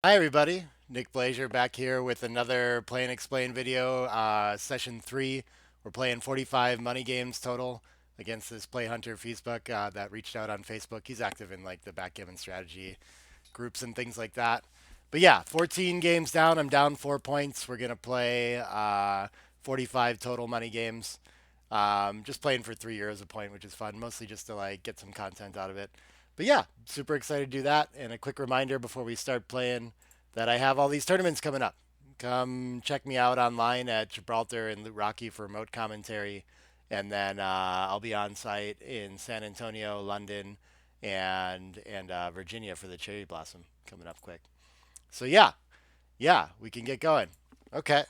Hi everybody, Nick Blazer back here with another Play and Explain video, session 3. We're playing 45 money games total against this PlayHunter Feisbuck that reached out on Facebook. He's active in like the backgammon strategy groups and things like that. But yeah, 14 games down. I'm down 4 points. We're gonna play 45 total money games. Just playing for 3 euros a point, which is fun, mostly just to like get some content out of it. But yeah, super excited to do that. And a quick reminder before we start playing that I have all these tournaments coming up. Come check me out online at Gibraltar and Loot Rocky for remote commentary. And then I'll be on site in San Antonio, London, and Virginia for the Cherry Blossom coming up quick. So yeah, we can get going. Okay,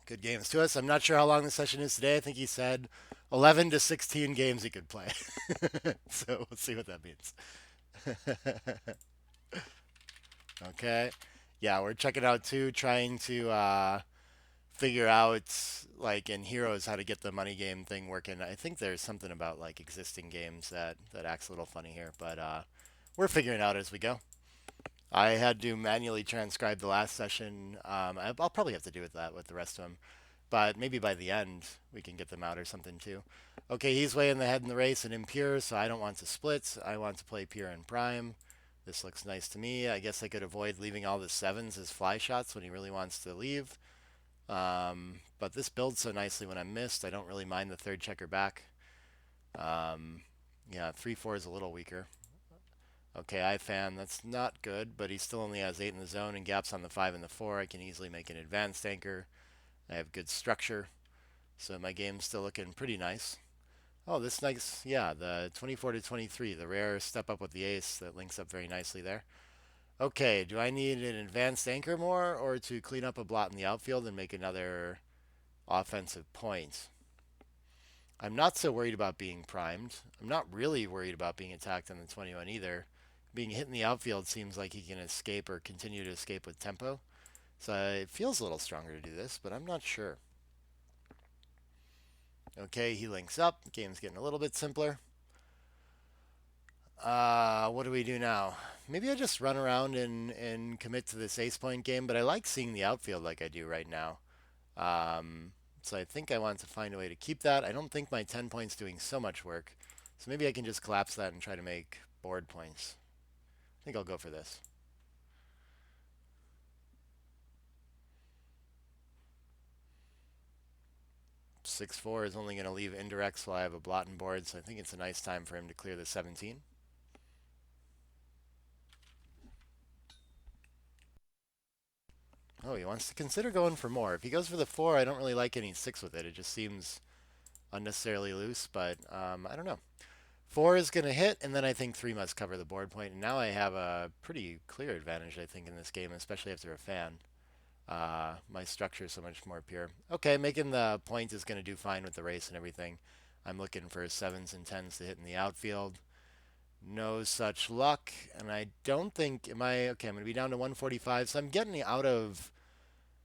good games to us. I'm not sure how long the session is today. I think he said 11 to 16 games he could play. So we'll see what that means. Okay. Yeah, we're checking out too, trying to figure out like in Heroes how to get the money game thing working. I think there's something about like existing games that acts a little funny here, but we're figuring it out as we go. I had to manually transcribe the last session. I'll probably have to do with that with the rest of them, but maybe by the end we can get them out or something too. Okay, he's way in the head in the race and impure, so I don't want to split. I want to play pure and prime. This looks nice to me. I guess I could avoid leaving all the sevens as fly shots when he really wants to leave. But this builds so nicely when I'm missed. I don't really mind the third checker back. Um, yeah, 3-4 is a little weaker. Okay, I fan. That's not good, but he still only has 8 in the zone and gaps on the 5 and the 4. I can easily make an advanced anchor. I have good structure, so my game's still looking pretty nice. Oh, this nice, yeah, the 24 to 23, the rare step up with the ace that links up very nicely there. Okay, do I need an advanced anchor more or to clean up a blot in the outfield and make another offensive point? I'm not so worried about being primed. I'm not really worried about being attacked on the 21 either. Being hit in the outfield seems like he can escape or continue to escape with tempo. So it feels a little stronger to do this, but I'm not sure. Okay, he links up. Game's getting a little bit simpler. What do we do now? Maybe I just run around and commit to this ace point game, but I like seeing the outfield like I do right now. So I think I want to find a way to keep that. I don't think my 10 points doing so much work. So maybe I can just collapse that and try to make board points. I think I'll go for this. 6-4 is only going to leave indirects while I have a blot and board, so I think it's a nice time for him to clear the 17. Oh, he wants to consider going for more. If he goes for the 4, I don't really like any 6 with it. It just seems unnecessarily loose, but I don't know. 4 is going to hit, and then I think 3 must cover the board point. And now I have a pretty clear advantage, I think, in this game, especially after a fan. My structure is so much more pure. Okay, making the point is going to do fine with the race and everything. I'm looking for 7s and 10s to hit in the outfield. No such luck, and I don't think, am I, okay, I'm going to be down to 145, so I'm getting out of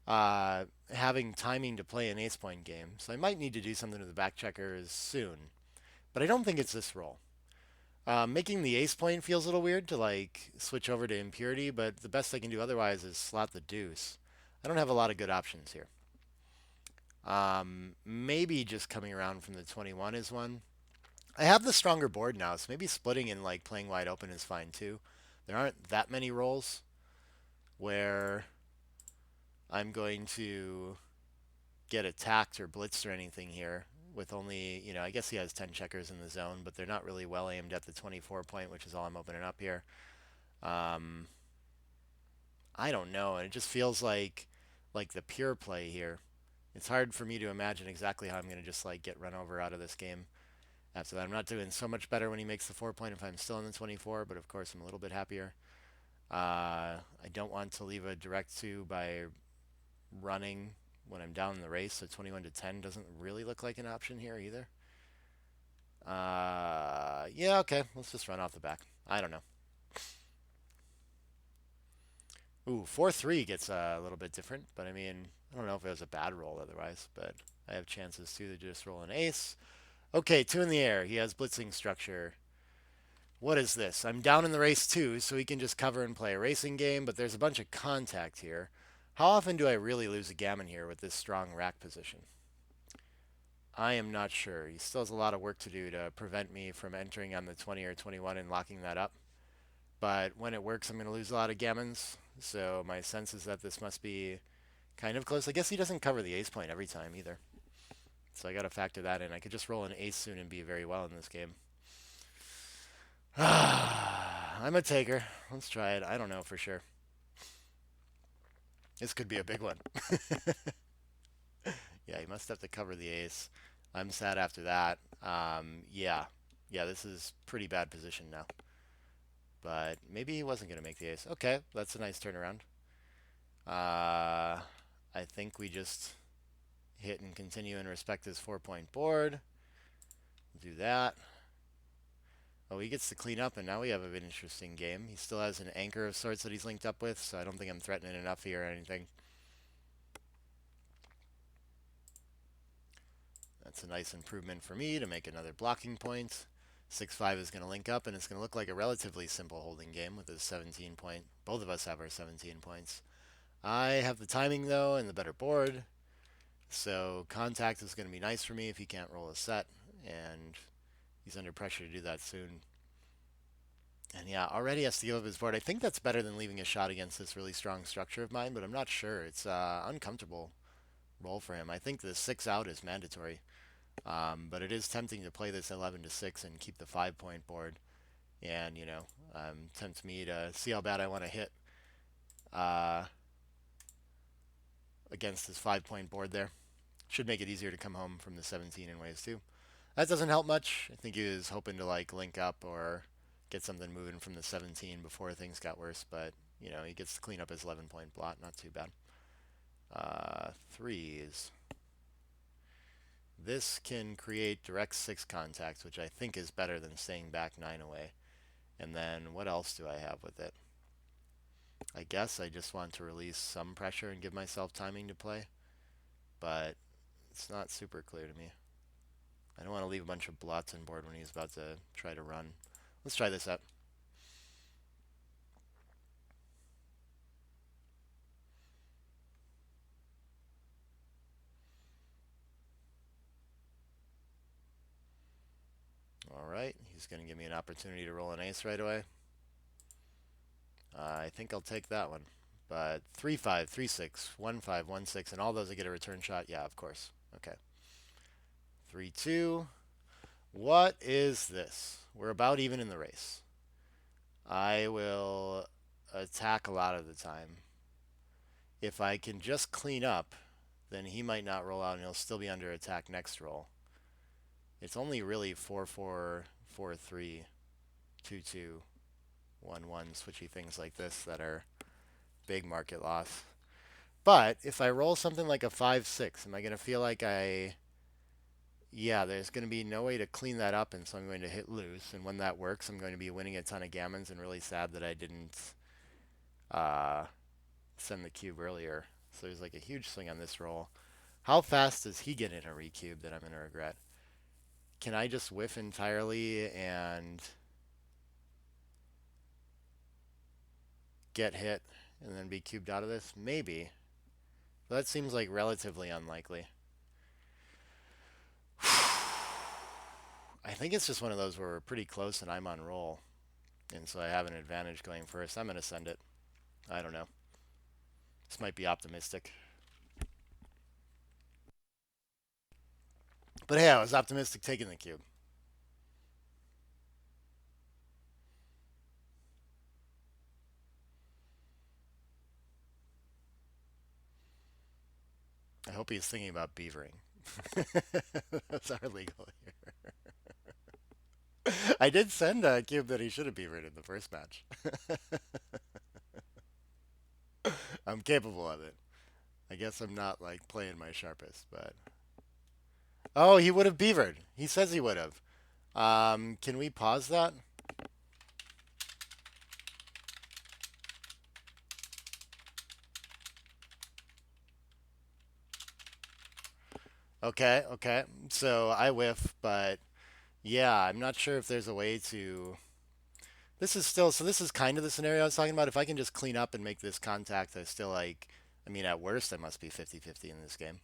having timing to play an ace point game. So I might need to do something to the back checkers soon, but I don't think it's this roll. Making the ace point feels a little weird to like switch over to impurity, but the best I can do otherwise is slot the deuce. I don't have a lot of good options here. Maybe just coming around from the 21 is one. I have the stronger board now, so maybe splitting and like playing wide open is fine too. There aren't that many rolls where I'm going to get attacked or blitzed or anything here with only, I guess he has 10 checkers in the zone, but they're not really well aimed at the 24 point, which is all I'm opening up here. Um, I don't know, and it just feels like the pure play here. It's hard for me to imagine exactly how I'm going to just like get run over out of this game. After that, I'm not doing so much better when he makes the 4 point if I'm still in the 24, but of course I'm a little bit happier. I don't want to leave a direct 2 by running when I'm down in the race, so 21 to 10 doesn't really look like an option here either. Yeah, okay, let's just run off the back. I don't know. Ooh, 4-3 gets a little bit different, but I mean, I don't know if it was a bad roll otherwise, but I have chances too to just roll an ace. Okay, 2 in the air. He has blitzing structure. What is this? I'm down in the race too, so he can just cover and play a racing game, but there's a bunch of contact here. How often do I really lose a gammon here with this strong rack position? I am not sure. He still has a lot of work to do to prevent me from entering on the 20 or 21 and locking that up. But when it works, I'm going to lose a lot of gammons. So my sense is that this must be kind of close. I guess he doesn't cover the ace point every time either. So I got to factor that in. I could just roll an ace soon and be very well in this game. I'm a taker. Let's try it. I don't know for sure. This could be a big one. Yeah, he must have to cover the ace. I'm sad after that. Yeah. Yeah, this is pretty bad position now. But maybe he wasn't going to make the ace. Okay, that's a nice turnaround. I think we just hit and continue and respect his 4-point board. Do that. Oh, he gets to clean up, and now we have an interesting game. He still has an anchor of sorts that he's linked up with, so I don't think I'm threatening enough here or anything. That's a nice improvement for me to make another blocking point. 6-5 is going to link up, and it's going to look like a relatively simple holding game with his 17 point. Both of us have our 17 points. I have the timing, though, and the better board. So contact is going to be nice for me if he can't roll a set, and he's under pressure to do that soon. And yeah, already has to give up his board. I think that's better than leaving a shot against this really strong structure of mine, but I'm not sure. It's uncomfortable roll for him. I think the 6 out is mandatory. But it is tempting to play this 11 to 6 and keep the 5-point board. And, tempts me to see how bad I want to hit uh, against this 5-point board there. Should make it easier to come home from the 17 in ways too. That doesn't help much. I think he was hoping to like link up or get something moving from the 17 before things got worse. But, he gets to clean up his 11-point blot. Not too bad. Threes. This can create direct 6 contacts, which I think is better than staying back 9 away. And then what else do I have with it? I guess I just want to release some pressure and give myself timing to play, but it's not super clear to me. I don't want to leave a bunch of blots on board when he's about to try to run. Let's try this up. All right, he's going to give me an opportunity to roll an ace right away. I think I'll take that one. But 3-5, 3-6, 1-5, 1-6, and all those I get a return shot? Yeah, of course. Okay. 3-2. What is this? We're about even in the race. I will attack a lot of the time. If I can just clean up, then he might not roll out and he'll still be under attack next roll. It's only really 4-4, 4-3, 2-2, 1-1, switchy things like this that are big market loss. But if I roll something like a 5-6, am I going to feel like yeah, there's going to be no way to clean that up, and so I'm going to hit loose. And when that works, I'm going to be winning a ton of gammons and really sad that I didn't uh, send the cube earlier. So there's like a huge swing on this roll. How fast does he get in a recube that I'm going to regret? Can I just whiff entirely and get hit and then be cubed out of this? Maybe. But that seems like relatively unlikely. I think it's just one of those where we're pretty close and I'm on roll. And so I have an advantage going first. I'm going to send it. I don't know. This might be optimistic. But hey, I was optimistic taking the cube. I hope he's thinking about beavering. That's our legal here. I did send a cube that he should have beavered in the first match. I'm capable of it. I guess I'm not like playing my sharpest, but oh, he would have beavered. He says he would have. Can we pause that? Okay, okay. So I whiff, but yeah, I'm not sure if there's a way to This is still, so this is kind of the scenario I was talking about. If I can just clean up and make this contact, I still like, I mean, at worst, I must be 50-50 in this game.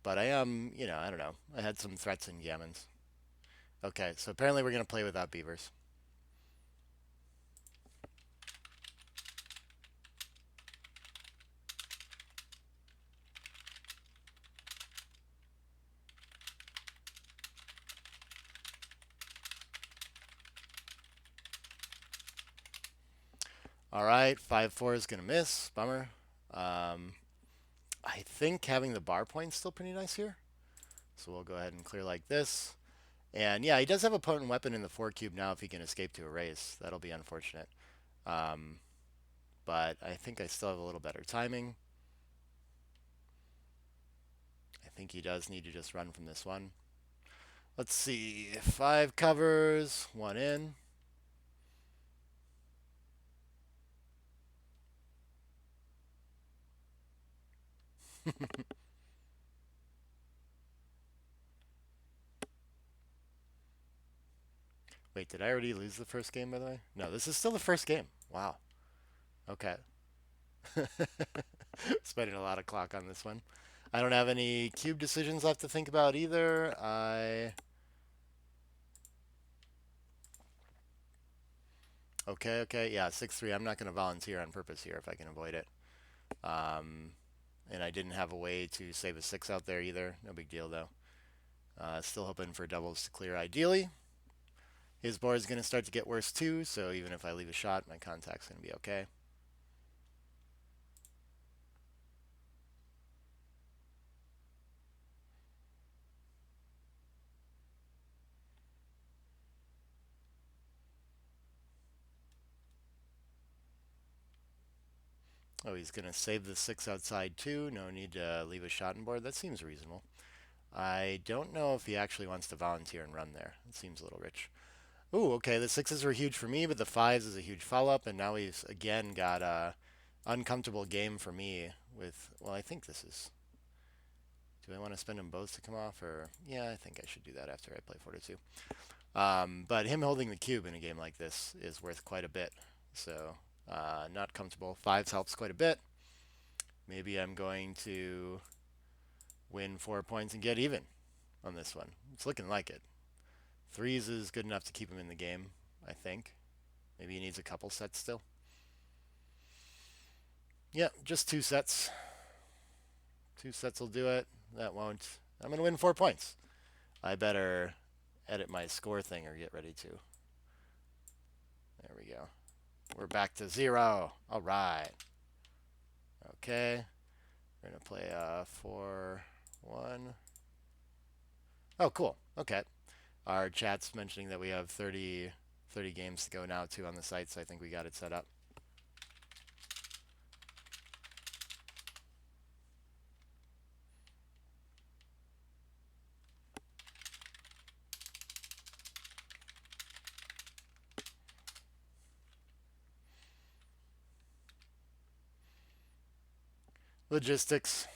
But I am, I don't know. I had some threats in gammons. Okay, so apparently we're going to play without beavers. All right, 5-4 is going to miss. Bummer. Um, I think having the bar point's still pretty nice here. So we'll go ahead and clear like this. And yeah, he does have a potent weapon in the 4 cube now if he can escape to a race. That'll be unfortunate. Um, but I think I still have a little better timing. I think he does need to just run from this one. Let's see. 5 covers, 1 in. Wait, did I already lose the first game, by the way? No, this is still the first game. Wow. Okay. Spending a lot of clock on this one. I don't have any cube decisions left to think about either. Okay, okay. Yeah, 6-3. I'm not going to volunteer on purpose here if I can avoid it. Um, and I didn't have a way to save a 6 out there either. No big deal, though. Still hoping for doubles to clear ideally. His board is going to start to get worse too, so even if I leave a shot, my contact's going to be okay. Oh, he's going to save the 6 outside too. No need to leave a shot on board. That seems reasonable. I don't know if he actually wants to volunteer and run there. It seems a little rich. Ooh, okay. The 6s were huge for me, but the 5s is a huge follow-up, and now he's again got a uncomfortable game for me with, well, I think this is, do I want to spend them both to come off, or, yeah, I think I should do that after I play 4-2. But him holding the cube in a game like this is worth quite a bit. So, not comfortable. 5s helps quite a bit. Maybe I'm going to win 4 points and get even on this one. It's looking like it. 3s is good enough to keep him in the game, I think. Maybe he needs a couple sets still. Yeah, just 2 sets. 2 sets will do it. That won't. I'm going to win 4 points. I better edit my score thing or get ready to. There we go. We're back to 0. All right. Okay. We're going to play 4-1. Oh, cool. Okay. Our chat's mentioning that we have 30 games to go now, too, on the site, so I think we got it set up. Logistics.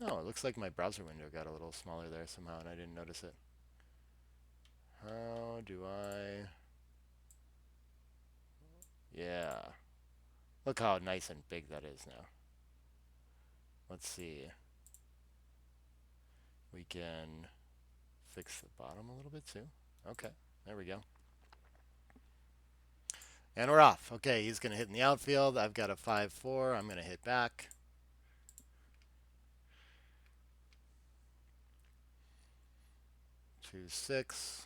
Oh, it looks like my browser window got a little smaller there somehow, and I didn't notice it. How do I... Yeah. Look how nice and big that is now. Let's see. We can fix the bottom a little bit too. Okay, there we go. And we're off. Okay, he's going to hit in the outfield. I've got a 5-4. I'm going to hit back. 2-6.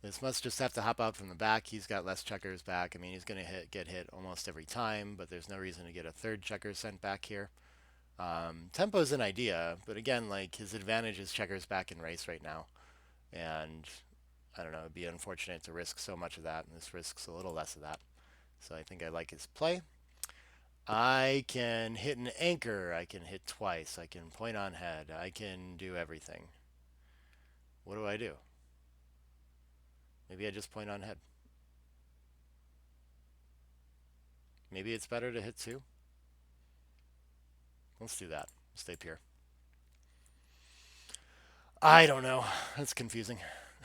This must just have to hop out from the back. He's got less checkers back. I mean, he's going to get hit almost every time, but there's no reason to get a third checker sent back here. Tempo's an idea, but again, like his advantage is checkers back in race right now. And I don't know, it'd be unfortunate to risk so much of that, and this risks a little less of that. So I think I like his play. I can hit an anchor. I can hit twice. I can point on head. I can do everything. What do I do? Maybe I just point on head. Maybe it's better to hit 2. Let's do that. Stay pure. I don't know. That's confusing.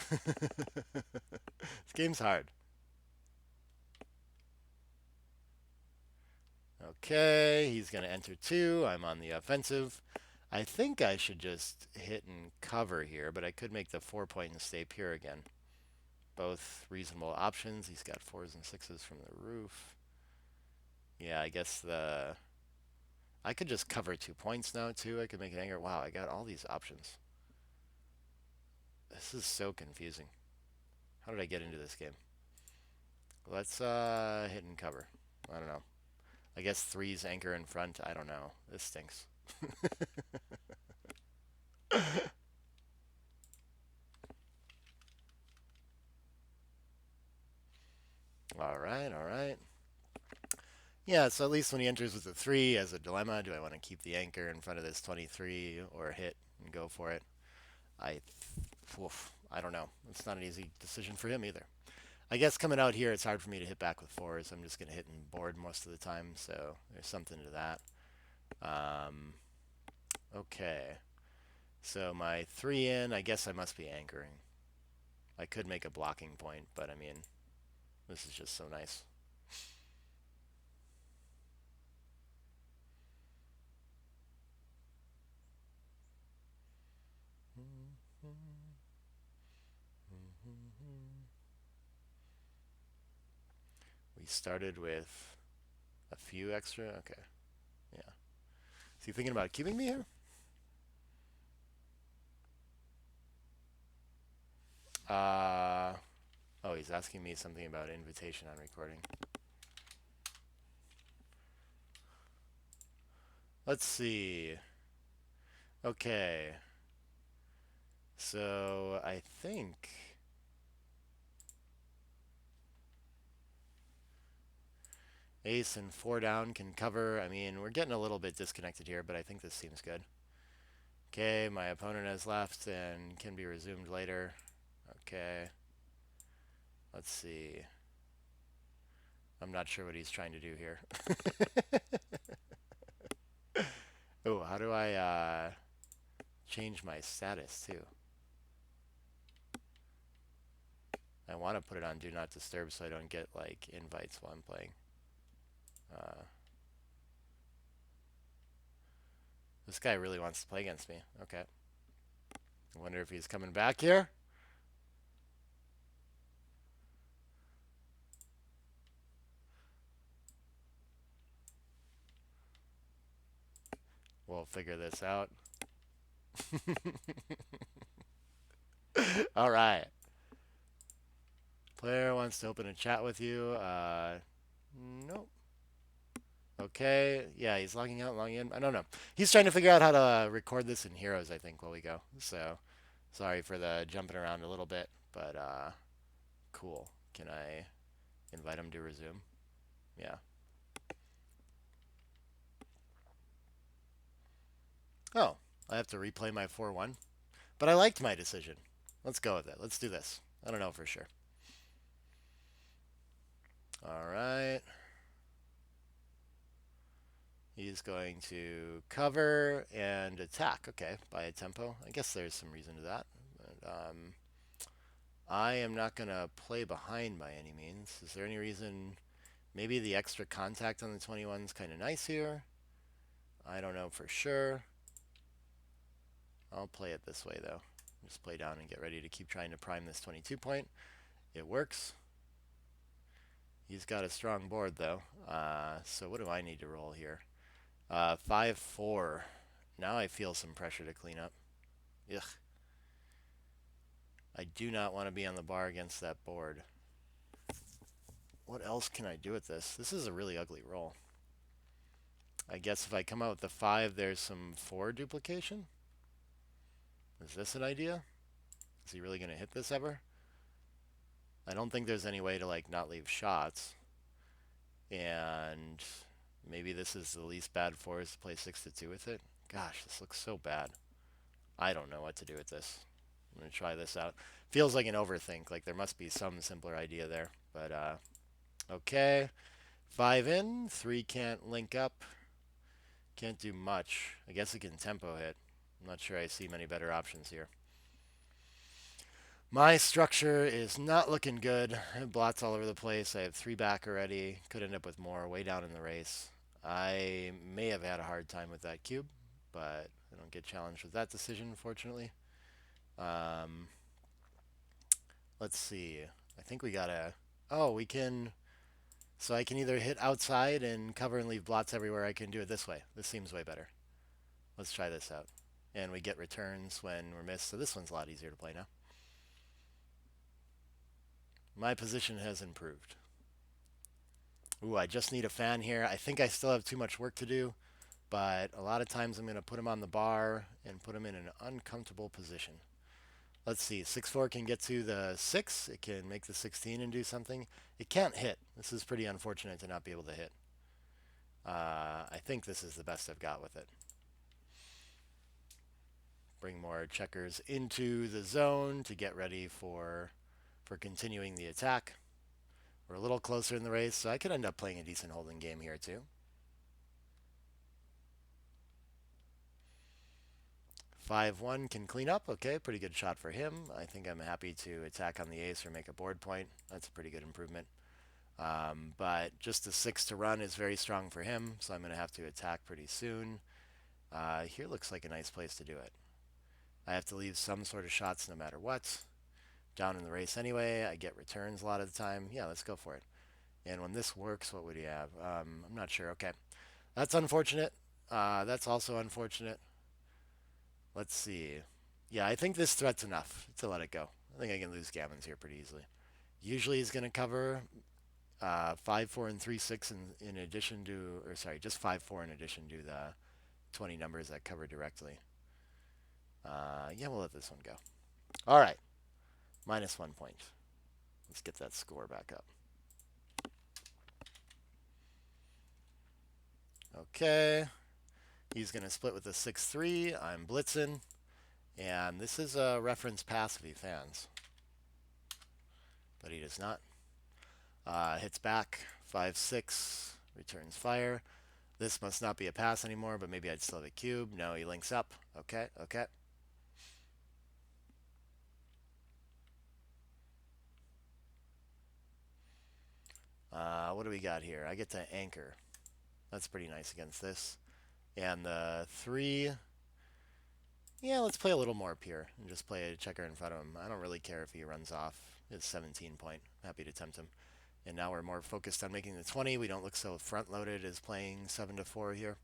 This game's hard. Okay, he's going to enter two. I'm on the offensive. I think I should just hit and cover here, but I could make the 4 point and stay pure again. Both reasonable options. He's got fours and sixes from the roof. Yeah, I guess I could just cover 2 points now, too. I could make an anchor. Wow, I got all these options. This is so confusing. How did I get into this game? Let's hit and cover. I don't know. I guess three's anchor in front. I don't know. This stinks. All right, all right. Yeah, so at least when he enters with a three, he has a dilemma. Do I want to keep the anchor in front of this 23 or hit and go for it? I, I don't know. It's not an easy decision for him either. I guess coming out here, it's hard for me to hit back with fours. I'm just going to hit and board most of the time, so there's something to that. Okay, so my three in, I guess I must be anchoring. I could make a blocking point, but I mean, this is just so nice. We started with a few extra. Okay, yeah. Is he thinking about keeping me here? Uh, oh, he's asking me something about invitation on recording. Let's see. Okay. So I think ace and four down can cover. I mean, we're getting a little bit disconnected here, but I think this seems good. Okay, my opponent has left and can be resumed later. Okay. Let's see. I'm not sure what he's trying to do here. Oh, how do I change my status too? I want to put it on do not disturb so I don't get like invites while I'm playing. Uh, this guy really wants to play against me. Okay. I wonder if he's coming back here. We'll figure this out. All right. Player wants to open a chat with you. Nope. Okay. Yeah, he's logging out, logging in. I don't know. He's trying to figure out how to record this in Heroes, I think, while we go. So, sorry for the jumping around a little bit, but cool. Can I invite him to resume? Yeah. Oh, I have to replay my 4-1. But I liked my decision. Let's go with it. Let's do this. I don't know for sure. All right. He's going to cover and attack. Okay, by a tempo. I guess there's some reason to that. But, I am not going to play behind by any means. Is there any reason? Maybe the extra contact on the 21 is kind of nice here. I don't know for sure. I'll play it this way, though. Just play down and get ready to keep trying to prime this 22 point. It works. He's got a strong board, though. So what do I need to roll here? 5-4. Now I feel some pressure to clean up. Ugh. I do not want to be on the bar against that board. What else can I do with this? This is a really ugly roll. I guess if I come out with the 5, there's some 4 duplication. Is this an idea? Is he really going to hit this ever? I don't think there's any way to like not leave shots. And maybe this is the least bad for us to play 6-2 with it. Gosh, this looks so bad. I don't know what to do with this. I'm going to try this out. Feels like an overthink. Like there must be some simpler idea there. But, okay. 5 in. 3 can't link up. Can't do much. I guess it can tempo hit. I'm not sure I see many better options here. My structure is not looking good. I have blots all over the place. I have three back already. Could end up with more way down in the race. I may have had a hard time with that cube, but I don't get challenged with that decision, unfortunately. Um, let's see. I think we gotta. Oh, we can. So I can either hit outside and cover and leave blots everywhere. I can do it this way. This seems way better. Let's try this out. And we get returns when we're missed, so this one's a lot easier to play now. My position has improved. Ooh, I just need a fan here. I think I still have too much work to do, but a lot of times I'm going to put him on the bar and put him in an uncomfortable position. Let's see. 6-4 can get to the 6. It can make the 16 and do something. It can't hit. This is pretty unfortunate to not be able to hit. I think this is the best I've got with it. Bring more checkers into the zone to get ready for continuing the attack. We're a little closer in the race, so I could end up playing a decent holding game here too. 5-1 can clean up. Okay, pretty good shot for him. I think I'm happy to attack on the ace or make a board point. That's a pretty good improvement. But just the 6 to run is very strong for him, so I'm going to have to attack pretty soon. Here looks like a nice place to do it. I have to leave some sort of shots no matter what. Down in the race anyway, I get returns a lot of the time. Yeah, let's go for it. And when this works, what would he have? I'm not sure. Okay. That's unfortunate. That's also unfortunate. Let's see. Yeah, I think this threat's enough to let it go. I think I can lose gammons here pretty easily. Usually he's going to cover 5-4 and 3-6 in addition to, or sorry, just 5-4 in addition to the 20 numbers that cover directly. Yeah, we'll let this one go. All right, -1 point. Let's get that score back up. Okay, he's going to split with a 6-3. I'm blitzing, and this is a reference pass if he fans, but he does not. Hits back, 5-6, returns fire. This must not be a pass anymore, but maybe I'd still have a cube. No, he links up. Okay, okay. What do we got here? I get to anchor. That's pretty nice against this. And the 3, yeah, let's play a little more pure and just play a checker in front of him. I don't really care if he runs off his 17 point. Happy to tempt him. And now we're more focused on making the 20. We don't look so front-loaded as playing 7-4 here.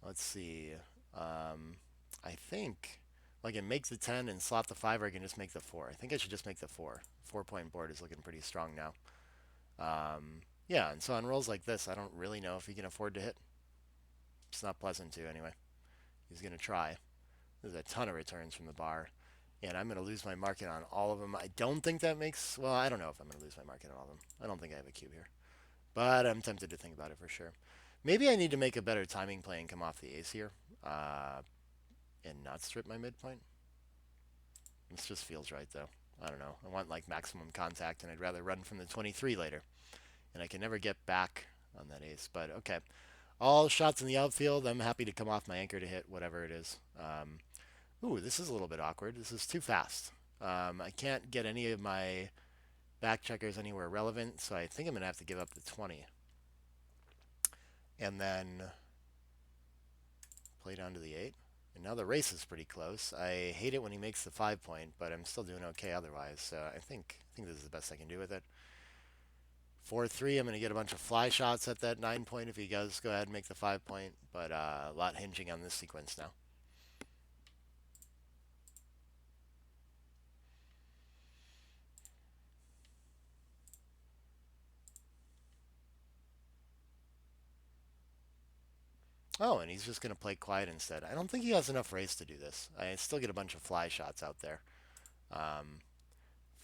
Let's see. I think I can make the 10 and slot the 5, or I can just make the 4. I think I should just make the 4. 4-point board is looking pretty strong now. Yeah, and so on rolls like this, I don't really know if he can afford to hit. It's not pleasant to, anyway. He's going to try. There's a ton of returns from the bar, and I'm going to lose my market on all of them. I don't think that makes... Well, I don't know if I'm going to lose my market on all of them. I don't think I have a cube here. But I'm tempted to think about it for sure. Maybe I need to make a better timing play and come off the ace here and not strip my midpoint. This just feels right, though. I don't know. I want like maximum contact, and I'd rather run from the 23 later. And I can never get back on that ace. But okay. All shots in the outfield. I'm happy to come off my anchor to hit whatever it is. Ooh, this is a little bit awkward. This is too fast. I can't get any of my back checkers anywhere relevant, so I think I'm going to have to give up the 20. And then play down to the 8. And now the race is pretty close. I hate it when he makes the 5-point, but I'm still doing okay otherwise. So I think this is the best I can do with it. 4-3, I'm going to get a bunch of fly shots at that 9-point if he does go ahead and make the 5-point, but a lot hinging on this sequence now. Oh, and he's just going to play quiet instead. I don't think he has enough race to do this. I still get a bunch of fly shots out there.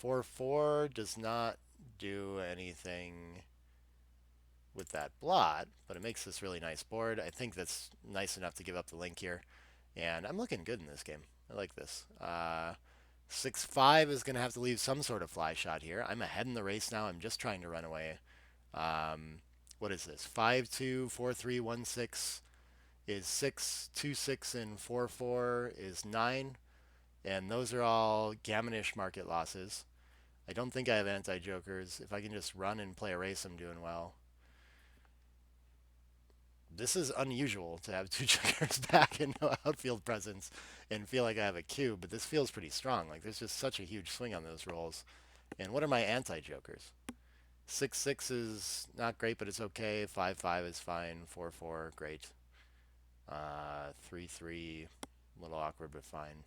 4-4 does not do anything with that blot, but it makes this really nice board. I think that's nice enough to give up the link here. And I'm looking good in this game. I like this. 6-5 is going to have to leave some sort of fly shot here. I'm ahead in the race now. I'm just trying to run away. What is this? 5-2, 4-3, 1-6 is 6, 2-6, and 4-4 is 9. And those are all gammonish market losses. I don't think I have anti-jokers. If I can just run and play a race, I'm doing well. This is unusual to have two jokers back and no outfield presence and feel like I have a cube, but this feels pretty strong. Like there's just such a huge swing on those rolls. And what are my anti-jokers? 6-6 is not great, but it's okay. 5-5 is fine. 4-4, great. 3-3, a little awkward, but fine.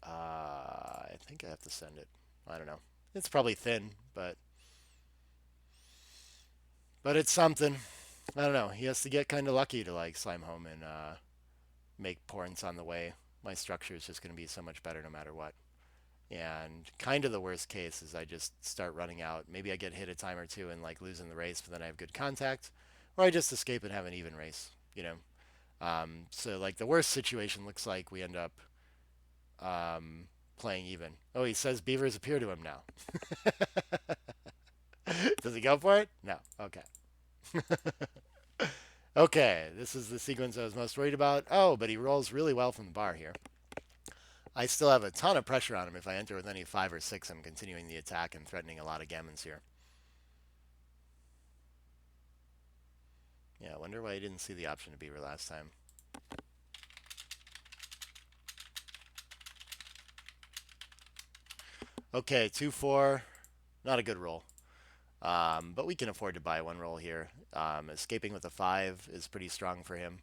I think I have to send it. I don't know. It's probably thin, but it's something. I don't know. He has to get kind of lucky to like slam home and make points on the way. My structure is just going to be so much better no matter what. And kind of the worst case is I just start running out. Maybe I get hit a time or two and like losing the race, but then I have good contact, or I just escape and have an even race. You know. So like the worst situation looks like we end up playing even. Oh, he says beavers appear to him now. Does he go for it? No. Okay. Okay, this is the sequence I was most worried about. Oh, but he rolls really well from the bar here. I still have a ton of pressure on him. If I enter with any 5 or 6, I'm continuing the attack and threatening a lot of gammons here. Yeah, I wonder why he didn't see the option to beaver last time. Okay, 2-4. Not a good roll. But we can afford to buy one roll here. Escaping with a 5 is pretty strong for him.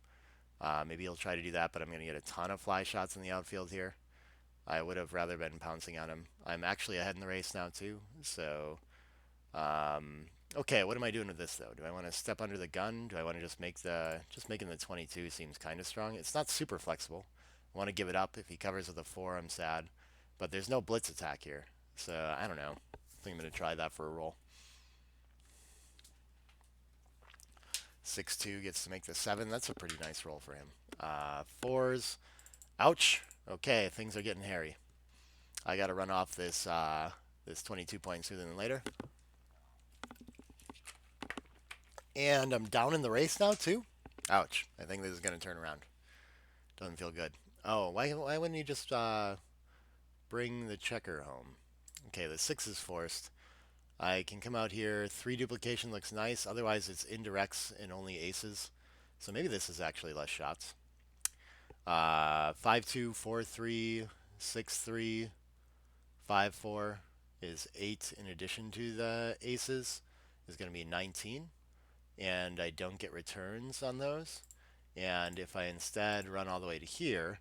Maybe he'll try to do that, but I'm going to get a ton of fly shots in the outfield here. I would have rather been pouncing on him. I'm actually ahead in the race now too. So, okay, what am I doing with this though? Do I want to step under the gun? Do I want to just making the 22 seems kind of strong. It's not super flexible. I want to give it up. If he covers with a 4, I'm sad. But there's no blitz attack here. So, I don't know. I think I'm going to try that for a roll. 6-2 gets to make the 7. That's a pretty nice roll for him. 4s. Ouch. Okay, things are getting hairy. I got to run off this 22 points sooner than later. And I'm down in the race now, too. Ouch. I think this is going to turn around. Doesn't feel good. Oh, why wouldn't you just bring the checker home? Okay, the 6 is forced. I can come out here. 3 duplication looks nice. Otherwise, it's indirects and only aces. So maybe this is actually less shots. 5-2, 4-3, 6-3, 5-4 is 8 in addition to the aces. Is going to be 19. And I don't get returns on those. And if I instead run all the way to here,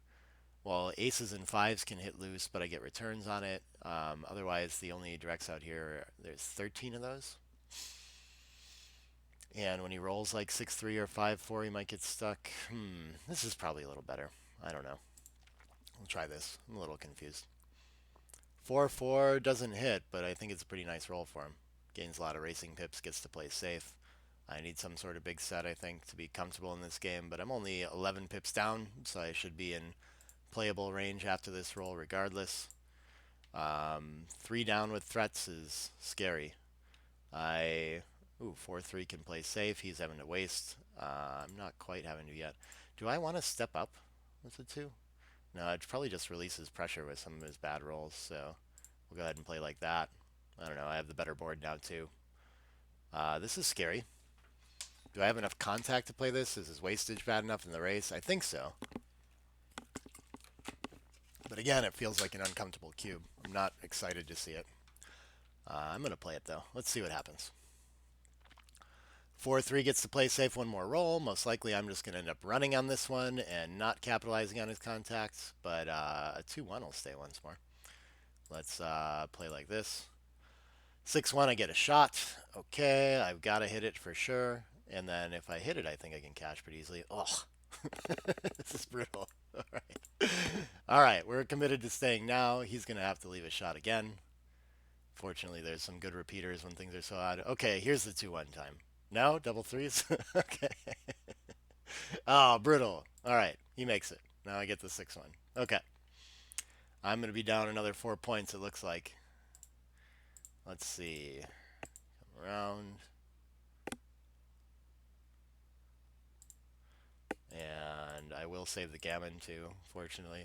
well, aces and 5s can hit loose, but I get returns on it. Otherwise, the only directs out here, there's 13 of those. And when he rolls like 6-3 or 5-4, he might get stuck. This is probably a little better. I don't know. We'll try this. I'm a little confused. 4-4 doesn't hit, but I think it's a pretty nice roll for him. Gains a lot of racing pips, gets to play safe. I need some sort of big set, I think, to be comfortable in this game, but I'm only 11 pips down, so I should be in playable range after this roll regardless. 3 down with threats is scary. 4-3 can play safe. He's having to waste. I'm not quite having to yet. Do I want to step up with the 2? No, it probably just releases pressure with some of his bad rolls, so we'll go ahead and play like that. I don't know. I have the better board now, too. This is scary. Do I have enough contact to play this? Is his wastage bad enough in the race? I think so. But again, it feels like an uncomfortable cube. I'm not excited to see it. I'm going to play it, though. Let's see what happens. 4-3 gets to play safe one more roll. Most likely I'm just going to end up running on this one and not capitalizing on his contacts. But a 2-1 will stay once more. Let's play like this. 6-1, I get a shot. Okay, I've got to hit it for sure. And then if I hit it, I think I can cash pretty easily. Oh, this is brutal. All right. All right, we're committed to staying now. He's going to have to leave a shot again. Fortunately, there's some good repeaters when things are so odd. Okay, here's the 2-1 time. No? Double threes? Okay. Oh, brutal. All right, he makes it. Now I get the 6-1. Okay. I'm going to be down another 4 points, it looks like. Let's see. Come around. And I will save the gammon too, fortunately.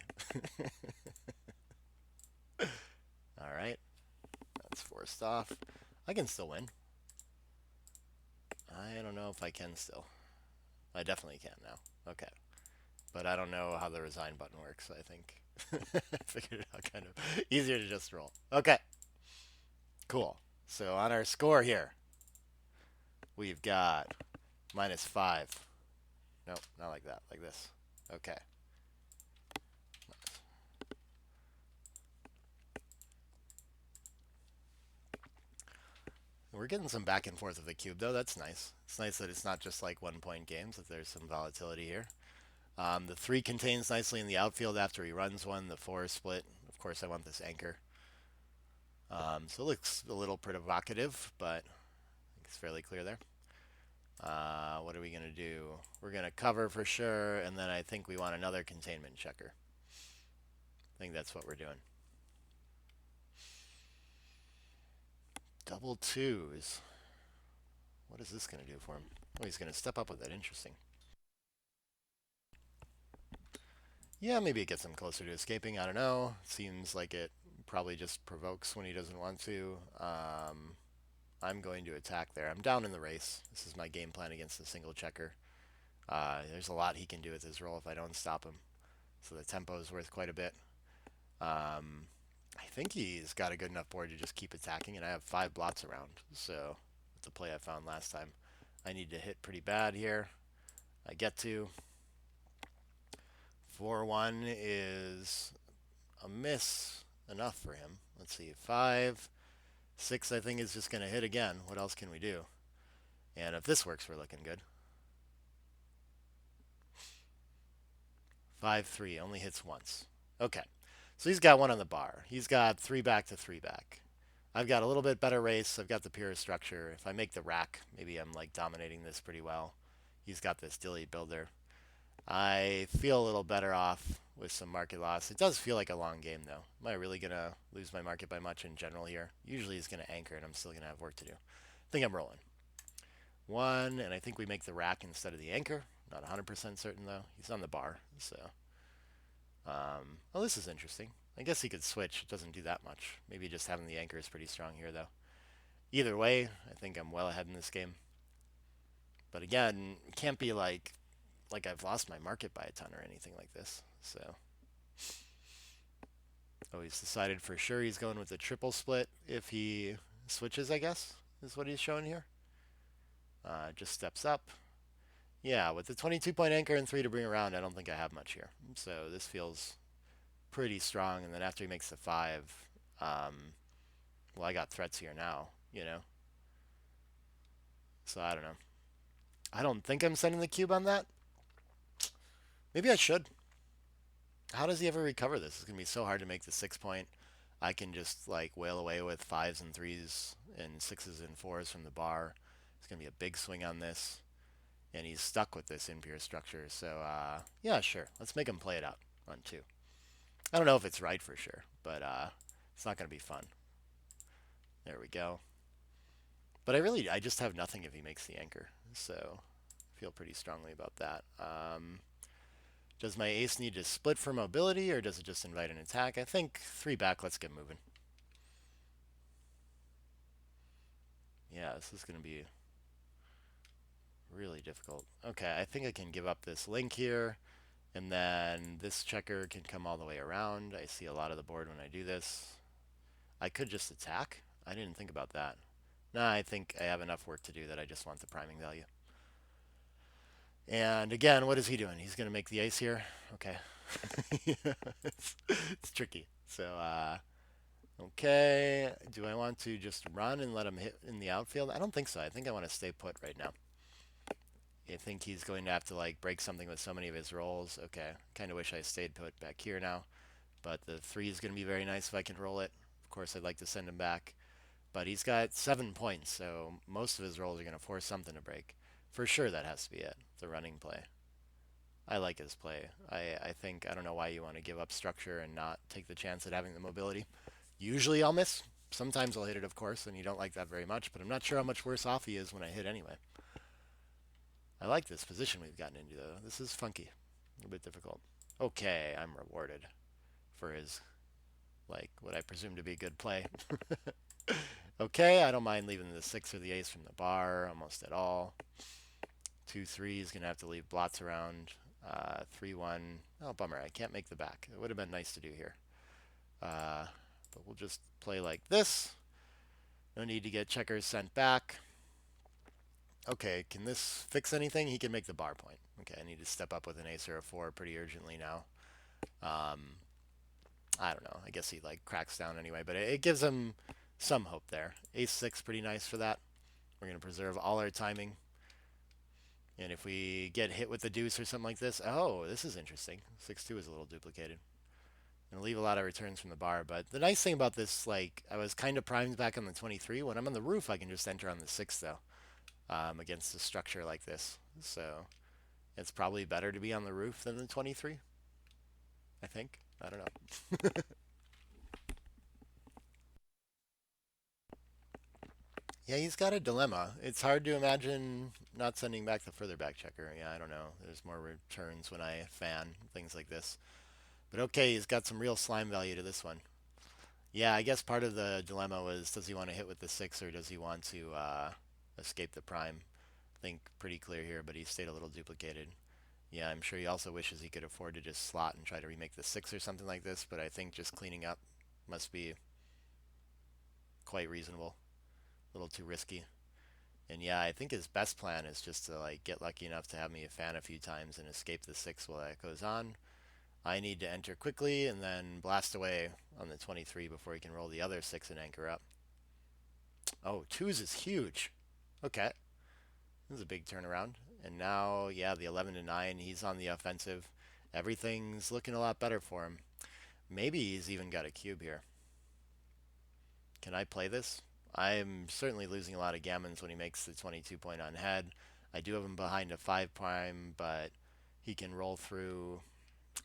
All right, that's forced off. I can still win. I don't know if I can still. I definitely can now. Okay. But I don't know how the resign button works, so I think I figured it out kind of easier to just roll. Okay, cool. So on our score here, we've got -5. Nope, not like that, like this. Okay. We're getting some back and forth of the cube, though. That's nice. It's nice that it's not just like 1 point games, that there's some volatility here. The 3 contains nicely in the outfield after he runs one. The 4 is split. Of course, I want this anchor. So it looks a little provocative, but it's fairly clear there. What are we going to do? We're going to cover for sure, and then I think we want another containment checker. I think that's what we're doing. Double twos. What is this going to do for him? Oh, he's going to step up with it. Interesting. Yeah, maybe it gets him closer to escaping. I don't know. Seems like it probably just provokes when he doesn't want to. I'm going to attack there. I'm down in the race. This is my game plan against the single checker. There's a lot he can do with his roll if I don't stop him. So the tempo is worth quite a bit. I think he's got a good enough board to just keep attacking, and I have 5 blots around. So with the play I found last time, I need to hit pretty bad here. I get to. 4-1 is a miss enough for him. Let's see, 5, 6 I think is just going to hit again. What else can we do? And if this works, we're looking good. 5-3 only hits once. Okay, so he's got 1 on the bar. He's got 3 back to 3 back. I've got a little bit better race. I've got the pure structure. If I make the rack, maybe I'm like dominating this pretty well. He's got this dilly builder. I feel a little better off with some market loss. It does feel like a long game, though. Am I really going to lose my market by much in general here? Usually he's going to anchor, and I'm still going to have work to do. I think I'm rolling. 1, and I think we make the rack instead of the anchor. Not 100% certain, though. He's on the bar, so... oh, this is interesting. I guess he could switch. It doesn't do that much. Maybe just having the anchor is pretty strong here, though. Either way, I think I'm well ahead in this game. But again, it can't be like I've lost my market by a ton or anything like this. So, oh, he's decided for sure he's going with the triple split if he switches, I guess, is what he's showing here. Just steps up. Yeah, with the 22-point anchor and 3 to bring around, I don't think I have much here. So this feels pretty strong. And then after he makes the 5, well, I got threats here now, you know? So I don't know. I don't think I'm sending the cube on that. Maybe I should. How does he ever recover this? It's going to be so hard to make the 6-point. I can just like wail away with 5s and 3s and 6s and 4s from the bar. It's going to be a big swing on this. And he's stuck with this impure structure. So, yeah, sure. Let's make him play it out on 2. I don't know if it's right for sure, but it's not going to be fun. There we go. But I just have nothing if he makes the anchor. So, I feel pretty strongly about that. Does my ace need to split for mobility, or does it just invite an attack? I think 3 back, let's get moving. Yeah, this is going to be really difficult. Okay, I think I can give up this link here, and then this checker can come all the way around. I see a lot of the board when I do this. I could just attack. I didn't think about that. Nah, I think I have enough work to do that I just want the priming value. And again, what is he doing? He's going to make the ace here. Okay. it's tricky. So, okay. Do I want to just run and let him hit in the outfield? I don't think so. I think I want to stay put right now. I think he's going to have to like break something with so many of his rolls. Okay. Kind of wish I stayed put back here now. But the 3 is going to be very nice if I can roll it. Of course, I'd like to send him back. But he's got 7 points, so most of his rolls are going to force something to break. For sure, that has to be it. The running play. I like his play. I think, I don't know why you want to give up structure and not take the chance at having the mobility. Usually I'll miss. Sometimes I'll hit it, of course, and you don't like that very much, but I'm not sure how much worse off he is when I hit anyway. I like this position we've gotten into, though. This is funky. A bit difficult. Okay, I'm rewarded for his, like, what I presume to be good play. Okay, I don't mind leaving the 6 or the ace from the bar almost at all. 2-3 is going to have to leave blots around. 3-1. Oh, bummer. I can't make the back. It would have been nice to do here. Uh, but we'll just play like this. No need to get checkers sent back. Okay, can this fix anything? He can make the bar point. Okay, I need to step up with an ace or a 4 pretty urgently now. Um, I don't know. I guess he like cracks down anyway, but it gives him some hope there. Ace 6, pretty nice for that. We're going to preserve all our timing. And if we get hit with the deuce or something like this, oh, this is interesting. 6-2 is a little duplicated. Gonna leave a lot of returns from the bar, but the nice thing about this, like, I was kind of primed back on the 23. When I'm on the roof, I can just enter on the 6, though, against a structure like this. So it's probably better to be on the roof than the 23, I think. I don't know. Yeah, he's got a dilemma. It's hard to imagine not sending back the further back checker. Yeah, I don't know. There's more returns when I fan, things like this. But okay, he's got some real slime value to this one. Yeah, I guess part of the dilemma was, does he want to hit with the 6 or does he want to escape the prime? I think pretty clear here, but he stayed a little duplicated. Yeah, I'm sure he also wishes he could afford to just slot and try to remake the 6 or something like this, but I think just cleaning up must be quite reasonable. A little too risky. And yeah, I think his best plan is just to like get lucky enough to have me fan a few times and escape the 6 while that goes on. I need to enter quickly and then blast away on the 23 before he can roll the other 6 and anchor up. Oh, twos is huge. Okay. This is a big turnaround. And now, yeah, the 11 to 9, he's on the offensive. Everything's looking a lot better for him. Maybe he's even got a cube here. Can I play this? I'm certainly losing a lot of gammons when he makes the 22 point on head. I do have him behind a 5 prime, but he can roll through.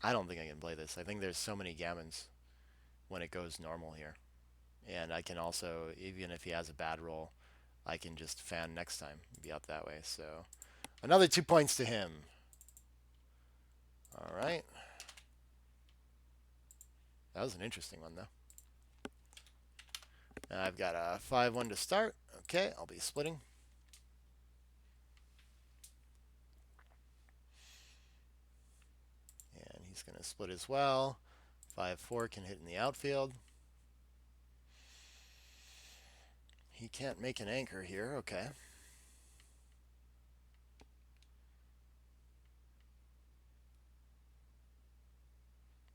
I don't think I can play this. I think there's so many gammons when it goes normal here. And I can also, even if he has a bad roll, I can just fan next time, be out that way. So another 2 points to him. All right. That was an interesting one, though. I've got a 5-1 to start. Okay, I'll be splitting. And he's going to split as well. 5-4 can hit in the outfield. He can't make an anchor here. Okay.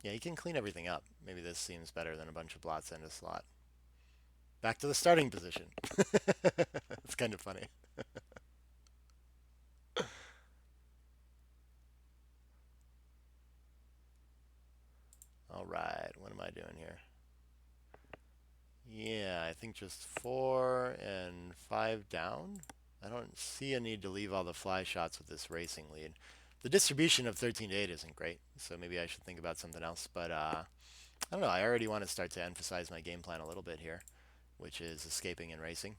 Yeah, he can clean everything up. Maybe this seems better than a bunch of blots and a slot. Back to the starting position. It's kind of funny. All right, what am I doing here? Yeah, I think just 4 and 5 down. I don't see a need to leave all the fly shots with this racing lead. The distribution of 13 to 8 isn't great, so maybe I should think about something else. But I don't know. I already want to start to emphasize my game plan a little bit here, which is escaping and racing.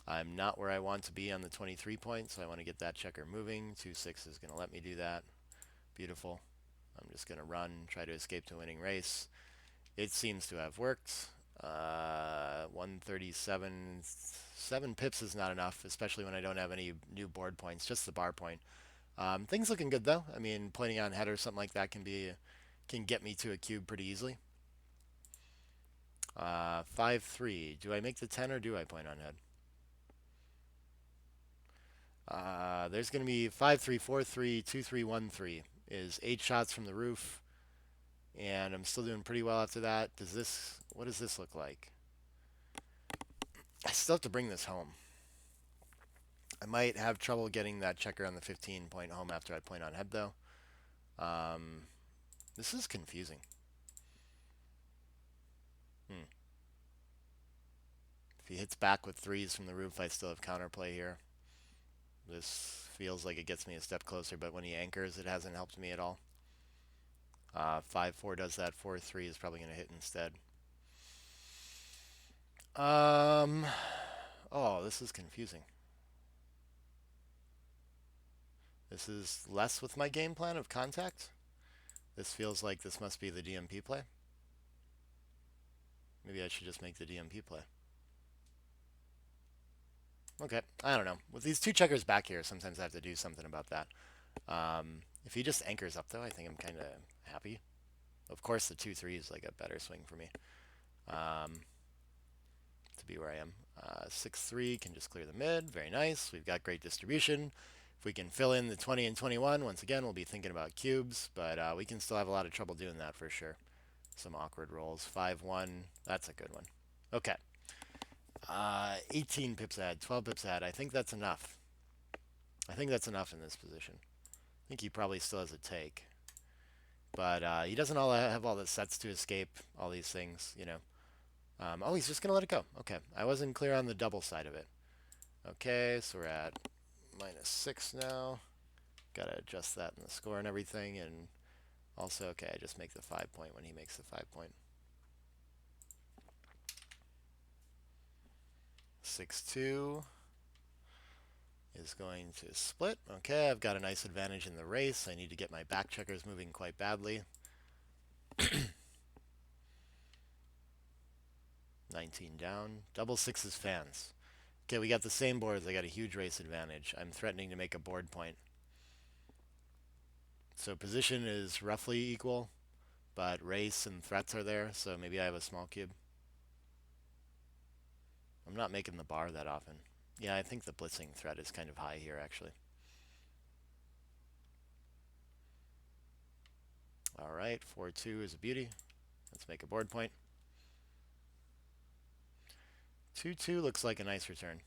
I'm not where I want to be on the 23 point, so I want to get that checker moving. 2-6 is going to let me do that. Beautiful. I'm just going to run, try to escape to a winning race. It seems to have worked. 137, 7 pips is not enough, especially when I don't have any new board points, just the bar point. Things looking good though. I mean, pointing on head or something like that can get me to a cube pretty easily. 5-3. Do I make the 10 or do I point on head? There's going to be 5-3, 4-3, 2-3, 1-3 is 8 shots from the roof, and I'm still doing pretty well after that. What does this look like? I still have to bring this home. I might have trouble getting that checker on the 15 point home after I point on head though. Um, this is confusing. Hmm. If he hits back with 3s from the roof, I still have counterplay here. This feels like it gets me a step closer, but when he anchors, it hasn't helped me at all. 5-4 does that. 4-3 is probably going to hit instead. Oh, this is confusing. This is less with my game plan of contact. This feels like this must be the DMP play. Maybe I should just make the DMP play. Okay, I don't know. With these two checkers back here, sometimes I have to do something about that. If he just anchors up, though, I think I'm kind of happy. Of course, the 2-3 is like a better swing for me to be where I am. 6-3 can just clear the mid. Very nice. We've got great distribution. If we can fill in the 20 and 21, once again, we'll be thinking about cubes, but we can still have a lot of trouble doing that for sure. Some awkward rolls. 5-1. That's a good one. Okay. 18 pips ahead, 12 pips ahead. I think that's enough. I think that's enough in this position. I think he probably still has a take. But he doesn't have all the sets to escape, all these things, you know. Oh, he's just going to let it go. Okay. I wasn't clear on the double side of it. Okay, so we're at -6 now. Got to adjust that in the score and everything. And also, okay, I just make the 5 point when he makes the 5 point. 6-2 is going to split. Okay, I've got a nice advantage in the race. I need to get my back checkers moving quite badly. 19 down. Double sixes fans. Okay, we got the same boards. I got a huge race advantage. I'm threatening to make a board point. So position is roughly equal, but race and threats are there, so maybe I have a small cube. I'm not making the bar that often. Yeah, I think the blitzing threat is kind of high here, actually. All right, 4-2 is a beauty. Let's make a board point. 2-2 looks like a nice return.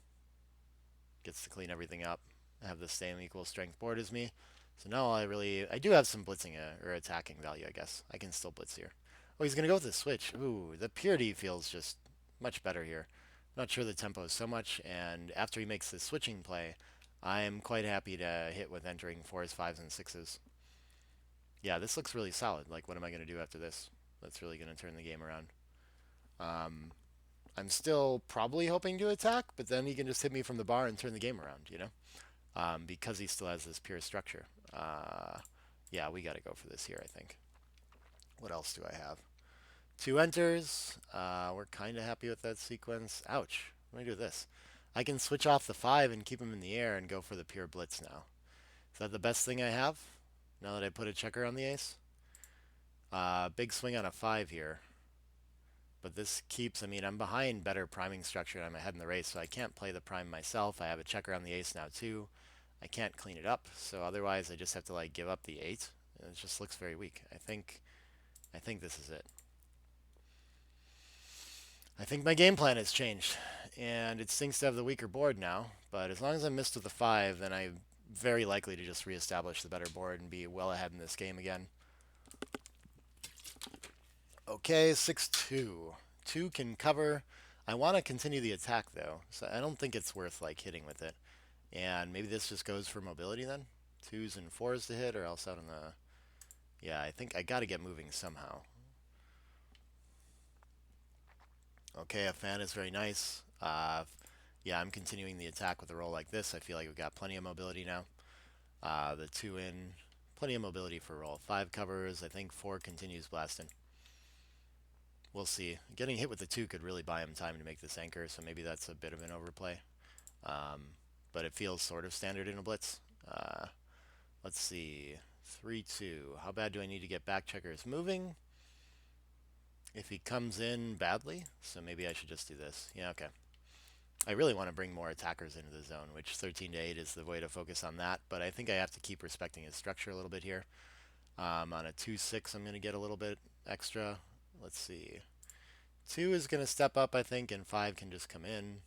Gets to clean everything up. I have the same equal strength board as me. So now I do have some blitzing or attacking value, I guess. I can still blitz here. Oh, he's going to go with the switch. Ooh, the purity feels just much better here. Not sure the tempo is so much, and after he makes the switching play, I am quite happy to hit with entering 4s, 5s, and 6s. Yeah, this looks really solid. Like, what am I going to do after this? That's really going to turn the game around. I'm still probably hoping to attack, but then he can just hit me from the bar and turn the game around, you know? Because he still has this pure structure. Yeah, we got to go for this here, I think. What else do I have? 2 enters. We're kind of happy with that sequence. Ouch. What do I do with this? I can switch off the 5 and keep him in the air and go for the pure blitz now. Is that the best thing I have? Now that I put a checker on the ace? Big swing on a 5 here. But this keeps, I mean, I'm behind better priming structure and I'm ahead in the race, so I can't play the prime myself. I have a checker on the ace now too. I can't clean it up, so otherwise I just have to like give up the 8. And it just looks very weak. I think this is it. I think my game plan has changed, and it stinks to have the weaker board now, but as long as I missed with the 5, then I'm very likely to just reestablish the better board and be well ahead in this game again. Okay, 6-2. 2 can cover. I want to continue the attack, though, so I don't think it's worth, like, hitting with it. And maybe this just goes for mobility, then? 2s and 4s to hit, or else out on the... Yeah, I think I got to get moving somehow. Okay, a fan is very nice. Yeah, I'm continuing the attack with a roll like this. I feel like we've got plenty of mobility now. The 2 in, plenty of mobility for roll. 5 covers, I think 4 continues blasting. We'll see. Getting hit with the 2 could really buy him time to make this anchor, so maybe that's a bit of an overplay. But it feels sort of standard in a blitz. Let's see. 3-2. How bad do I need to get back checkers moving? If he comes in badly, so maybe I should just do this. Yeah, okay. I really want to bring more attackers into the zone, which 13-8 is the way to focus on that, but I think I have to keep respecting his structure a little bit here. On a 2-6, I'm going to get a little bit extra. Let's see. 2 is going to step up, I think, and 5 can just come in.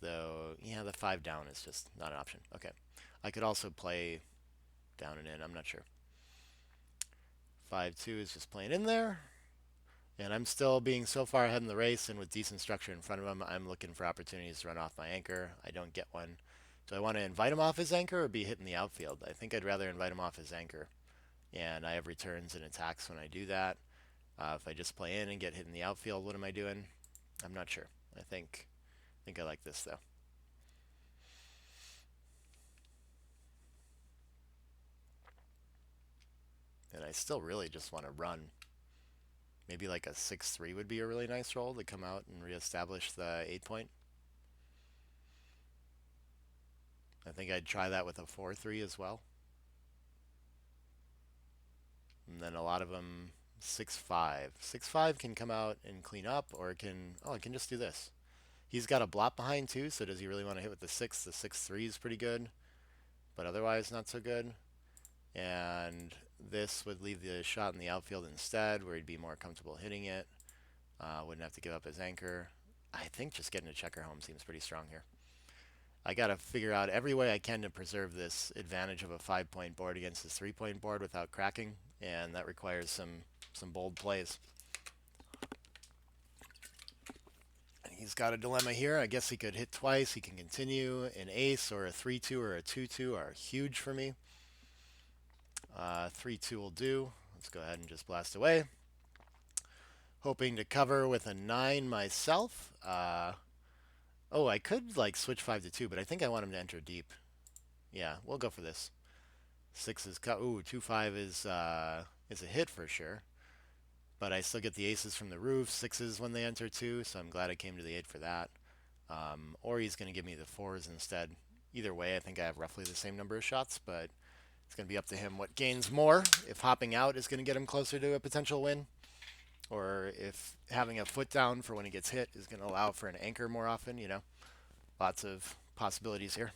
Though, yeah, the 5 down is just not an option. Okay. I could also play down and in. I'm not sure. 5-2 is just playing in there. And I'm still being so far ahead in the race, and with decent structure in front of him, I'm looking for opportunities to run off my anchor. I don't get one. Do I want to invite him off his anchor or be hitting the outfield? I think I'd rather invite him off his anchor. And I have returns and attacks when I do that. If I just play in and get hit in the outfield, what am I doing? I'm not sure. I think I like this, though. I still really just want to run. Maybe like a 6-3 would be a really nice roll to come out and reestablish the 8 point. I think I'd try that with a 4-3 as well. And then a lot of them 6-5. 6-5 can come out and clean up, or it can just do this. He's got a blot behind too, so does he really want to hit with the 6? The 6-3 is pretty good, but otherwise not so good. And this would leave the shot in the outfield instead, where he'd be more comfortable hitting it. Wouldn't have to give up his anchor. I think just getting a checker home seems pretty strong here. I got to figure out every way I can to preserve this advantage of a 5 point board against his 3 point board without cracking, and that requires some bold plays. And he's got a dilemma here. I guess he could hit twice. He can continue. An ace or a 3-2 or a 2-2 are huge for me. 3-2 will do. Let's go ahead and just blast away. Hoping to cover with a 9 myself. Oh, I could like switch 5-2, but I think I want him to enter deep. Yeah, we'll go for this. 6 is cut. Ooh, 2-5 is a hit for sure. But I still get the aces from the roof. 6s when they enter too, so I'm glad I came to the 8 for that. Or he's going to give me the 4s instead. Either way, I think I have roughly the same number of shots, but it's going to be up to him what gains more. If hopping out is going to get him closer to a potential win, or if having a foot down for when he gets hit is going to allow for an anchor more often, you know. Lots of possibilities here.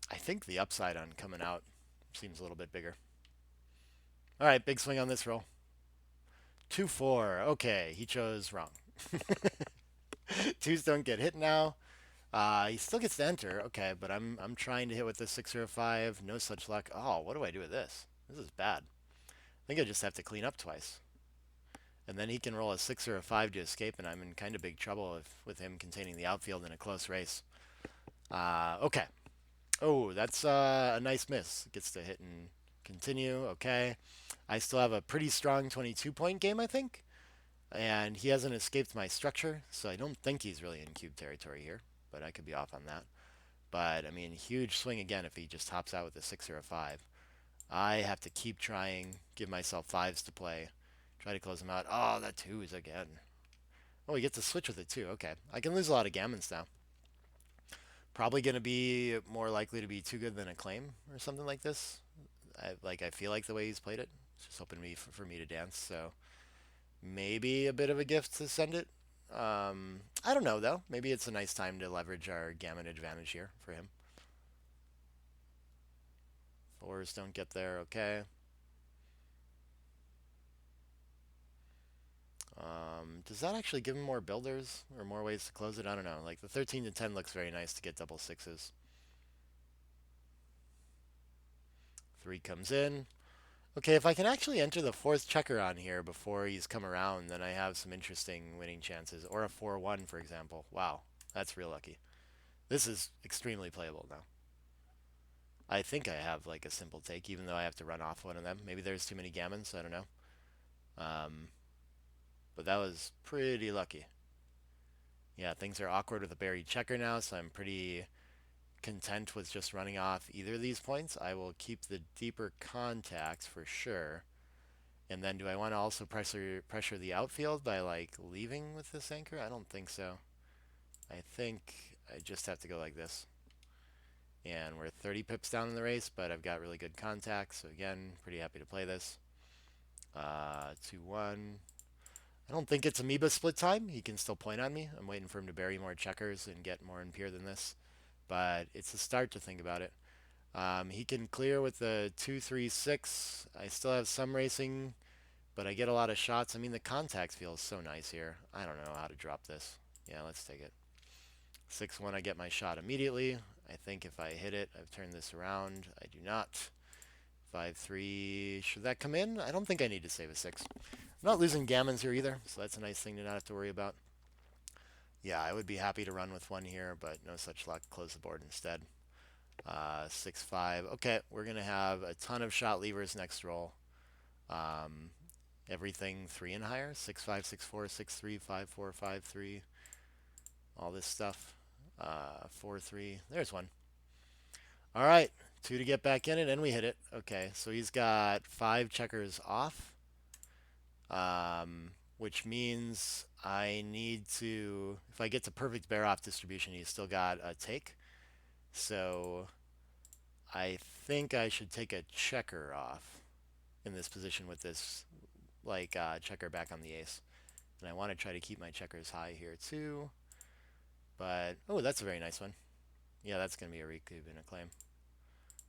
I think the upside on coming out seems a little bit bigger. All right, big swing on this roll. 2-4. Okay, he chose wrong. Twos don't get hit now. He still gets to enter. Okay, but I'm trying to hit with the 6 or a 5. No such luck. Oh, what do I do with this? This is bad. I think I just have to clean up twice. And then he can roll a 6 or a 5 to escape, and I'm in kind of big trouble with him containing the outfield in a close race. Okay. Oh, that's a nice miss. Gets to hit and continue. Okay. I still have a pretty strong 22-point game, I think. And he hasn't escaped my structure, so I don't think he's really in cube territory here. But I could be off on that. But, I mean, huge swing again if he just hops out with a 6 or a 5. I have to keep trying, give myself 5s to play. Try to close him out. Oh, that 2s again. Oh, he gets to switch with it too. Okay. I can lose a lot of gammons now. Probably going to be more likely to be too good than a claim or something like this. I feel like the way he's played it. It's just hoping for me to dance. So maybe a bit of a gift to send it. I don't know though. Maybe it's a nice time to leverage our gammon advantage here for him. 4s don't get there. Okay. Does that actually give him more builders or more ways to close it? I don't know. Like the 13 to 10 looks very nice to get double 6s. 3 comes in. Okay, if I can actually enter the 4th checker on here before he's come around, then I have some interesting winning chances. Or a 4-1, for example. Wow, that's real lucky. This is extremely playable now. I think I have like a simple take, even though I have to run off one of them. Maybe there's too many gammons, I don't know. Um, but that was pretty lucky. Yeah, things are awkward with a buried checker now, so I'm pretty content with just running off either of these points. I will keep the deeper contacts for sure. And then do I want to also pressure the outfield by like leaving with this anchor? I don't think so. I think I just have to go like this. And we're 30 pips down in the race, but I've got really good contacts. So again, pretty happy to play this. 2-1. I don't think it's amoeba split time. He can still point on me. I'm waiting for him to bury more checkers and get more impure than this. But it's a start to think about it. He can clear with the 2-3-6. I still have some racing, but I get a lot of shots. I mean, the contacts feels so nice here. I don't know how to drop this. Yeah, let's take it. 6-1, I get my shot immediately. I think if I hit it, I've turned this around. I do not. 5-3, should that come in? I don't think I need to save a 6. I'm not losing gammons here either, so that's a nice thing to not have to worry about. Yeah, I would be happy to run with one here, but no such luck. Close the board instead. 6-5. Okay, we're going to have a ton of shot levers next roll. Everything 3 and higher. 6-5, 6-4, 6-3, 5-4, 5-3. All this stuff. 4-3. There's one. All right, 2 to get back in it, and we hit it. Okay, so he's got 5 checkers off, which means I need to, if I get to perfect bear off distribution, he's still got a take. So I think I should take a checker off in this position with this like checker back on the ace. And I want to try to keep my checkers high here too. But, oh, that's a very nice one. Yeah, that's going to be a recoup and a claim.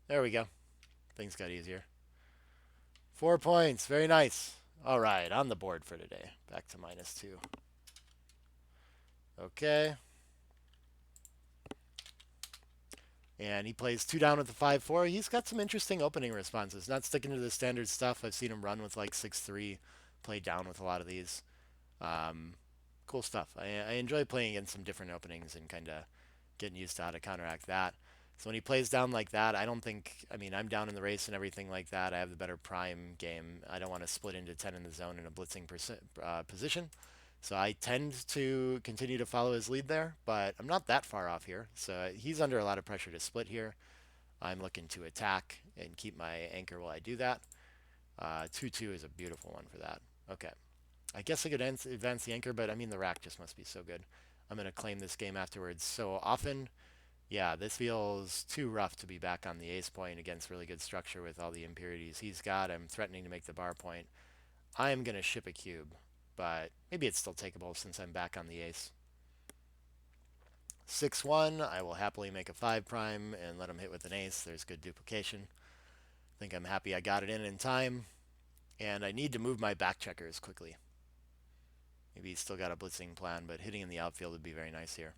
There we go. Things got easier. 4 points. Very nice. All right, on the board for today. Back to -2. Okay. And he plays 2 down with the 5-4. He's got some interesting opening responses. Not sticking to the standard stuff. I've seen him run with like 6-3, play down with a lot of these. Um, cool stuff. I enjoy playing against some different openings and kind of getting used to how to counteract that. So when he plays down like that, I don't think, I mean, I'm down in the race and everything like that. I have the better prime game. I don't want to split into 10 in the zone in a blitzing position. So I tend to continue to follow his lead there, but I'm not that far off here. So he's under a lot of pressure to split here. I'm looking to attack and keep my anchor while I do that. 2-2 is a beautiful one for that. Okay. I guess I could advance the anchor, but I mean, the rack just must be so good. I'm going to claim this game afterwards so often. Yeah, this feels too rough to be back on the ace point against really good structure with all the impurities he's got. I'm threatening to make the bar point. I am going to ship a cube, but maybe it's still takeable since I'm back on the ace. 6-1, I will happily make a 5 prime and let him hit with an ace. There's good duplication. I think I'm happy I got it in time. And I need to move my back checkers quickly. Maybe he's still got a blitzing plan, but hitting in the outfield would be very nice here.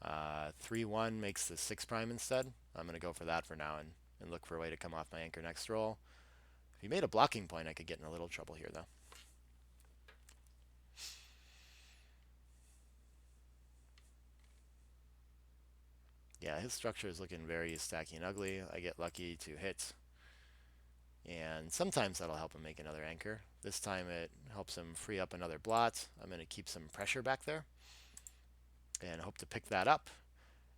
3-1 makes the 6 prime instead. I'm going to go for that for now and look for a way to come off my anchor next roll. If he made a blocking point, I could get in a little trouble here, though. Yeah, his structure is looking very stacky and ugly. I get lucky to hit. And sometimes that'll help him make another anchor. This time it helps him free up another blot. I'm going to keep some pressure back there and hope to pick that up.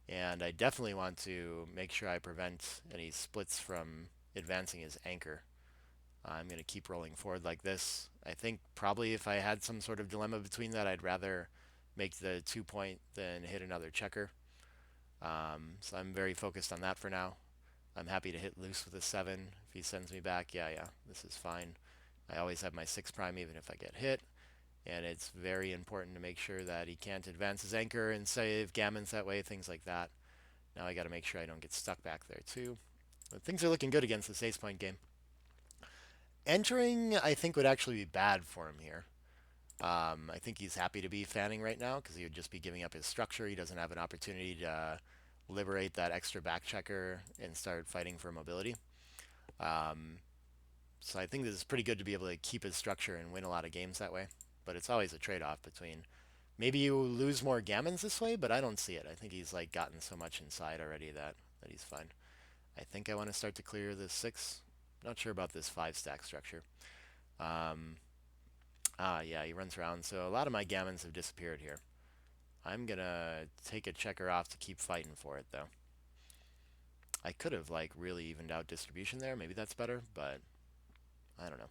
And I definitely want to make sure I prevent any splits from advancing his anchor. I'm going to keep rolling forward like this. I think probably if I had some sort of dilemma between that, I'd rather make the 2 point than hit another checker. So I'm very focused on that for now. I'm happy to hit loose with a 7. If he sends me back, yeah, this is fine. I always have my 6 prime even if I get hit. And it's very important to make sure that he can't advance his anchor and save gammons that way, things like that. Now I got to make sure I don't get stuck back there too. But things are looking good against this ace point game. Entering, I think, would actually be bad for him here. I think he's happy to be fanning right now because he would just be giving up his structure. He doesn't have an opportunity to liberate that extra back checker and start fighting for mobility. So I think this is pretty good to be able to keep his structure and win a lot of games that way. But it's always a trade-off between maybe you lose more gammons this way, but I don't see it. I think he's like gotten so much inside already that he's fine. I think I want to start to clear this 6. Not sure about this 5 stack structure. Yeah, he runs around. So a lot of my gammons have disappeared here. I'm going to take a checker off to keep fighting for it, though. I could have, like, really evened out distribution there. Maybe that's better, but I don't know.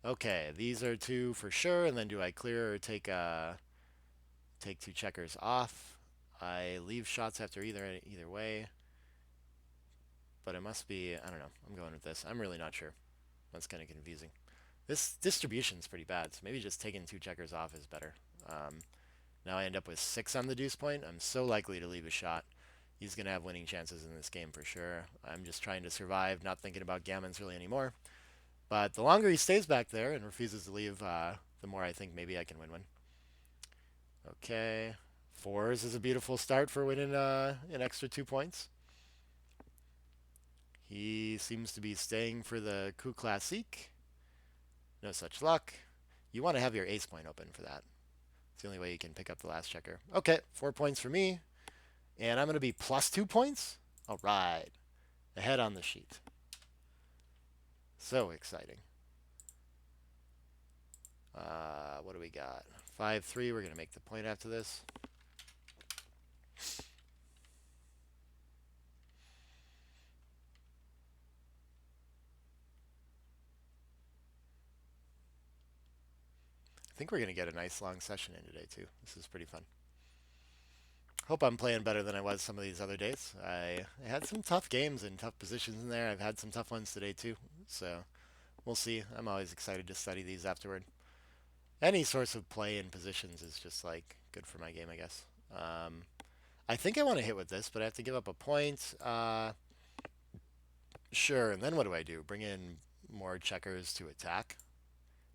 Okay, these are 2 for sure, and then do I clear or take 2 checkers off? I leave shots after either way, but it must be, I don't know. I'm going with this. I'm really not sure. That's kind of confusing. This distribution's pretty bad, so maybe just taking 2 checkers off is better. Now I end up with 6 on the deuce point. I'm so likely to leave a shot. He's going to have winning chances in this game for sure. I'm just trying to survive, not thinking about gammons really anymore. But the longer he stays back there and refuses to leave, the more I think maybe I can win. Okay. 4s is a beautiful start for winning an extra 2 points. He seems to be staying for the coup classique. No such luck. You want to have your ace point open for that. It's the only way you can pick up the last checker. Okay, 4 points for me. And I'm going to be plus 2 points? All right. Ahead on the sheet. So exciting. What do we got? 5-3. We're going to make the point after this. I think we're going to get a nice long session in today, too. This is pretty fun. Hope I'm playing better than I was some of these other days. I had some tough games and tough positions in there. I've had some tough ones today, too. So we'll see. I'm always excited to study these afterward. Any source of play in positions is just like good for my game, I guess. I think I want to hit with this, but I have to give up a point. Sure, and then what do I do? Bring in more checkers to attack?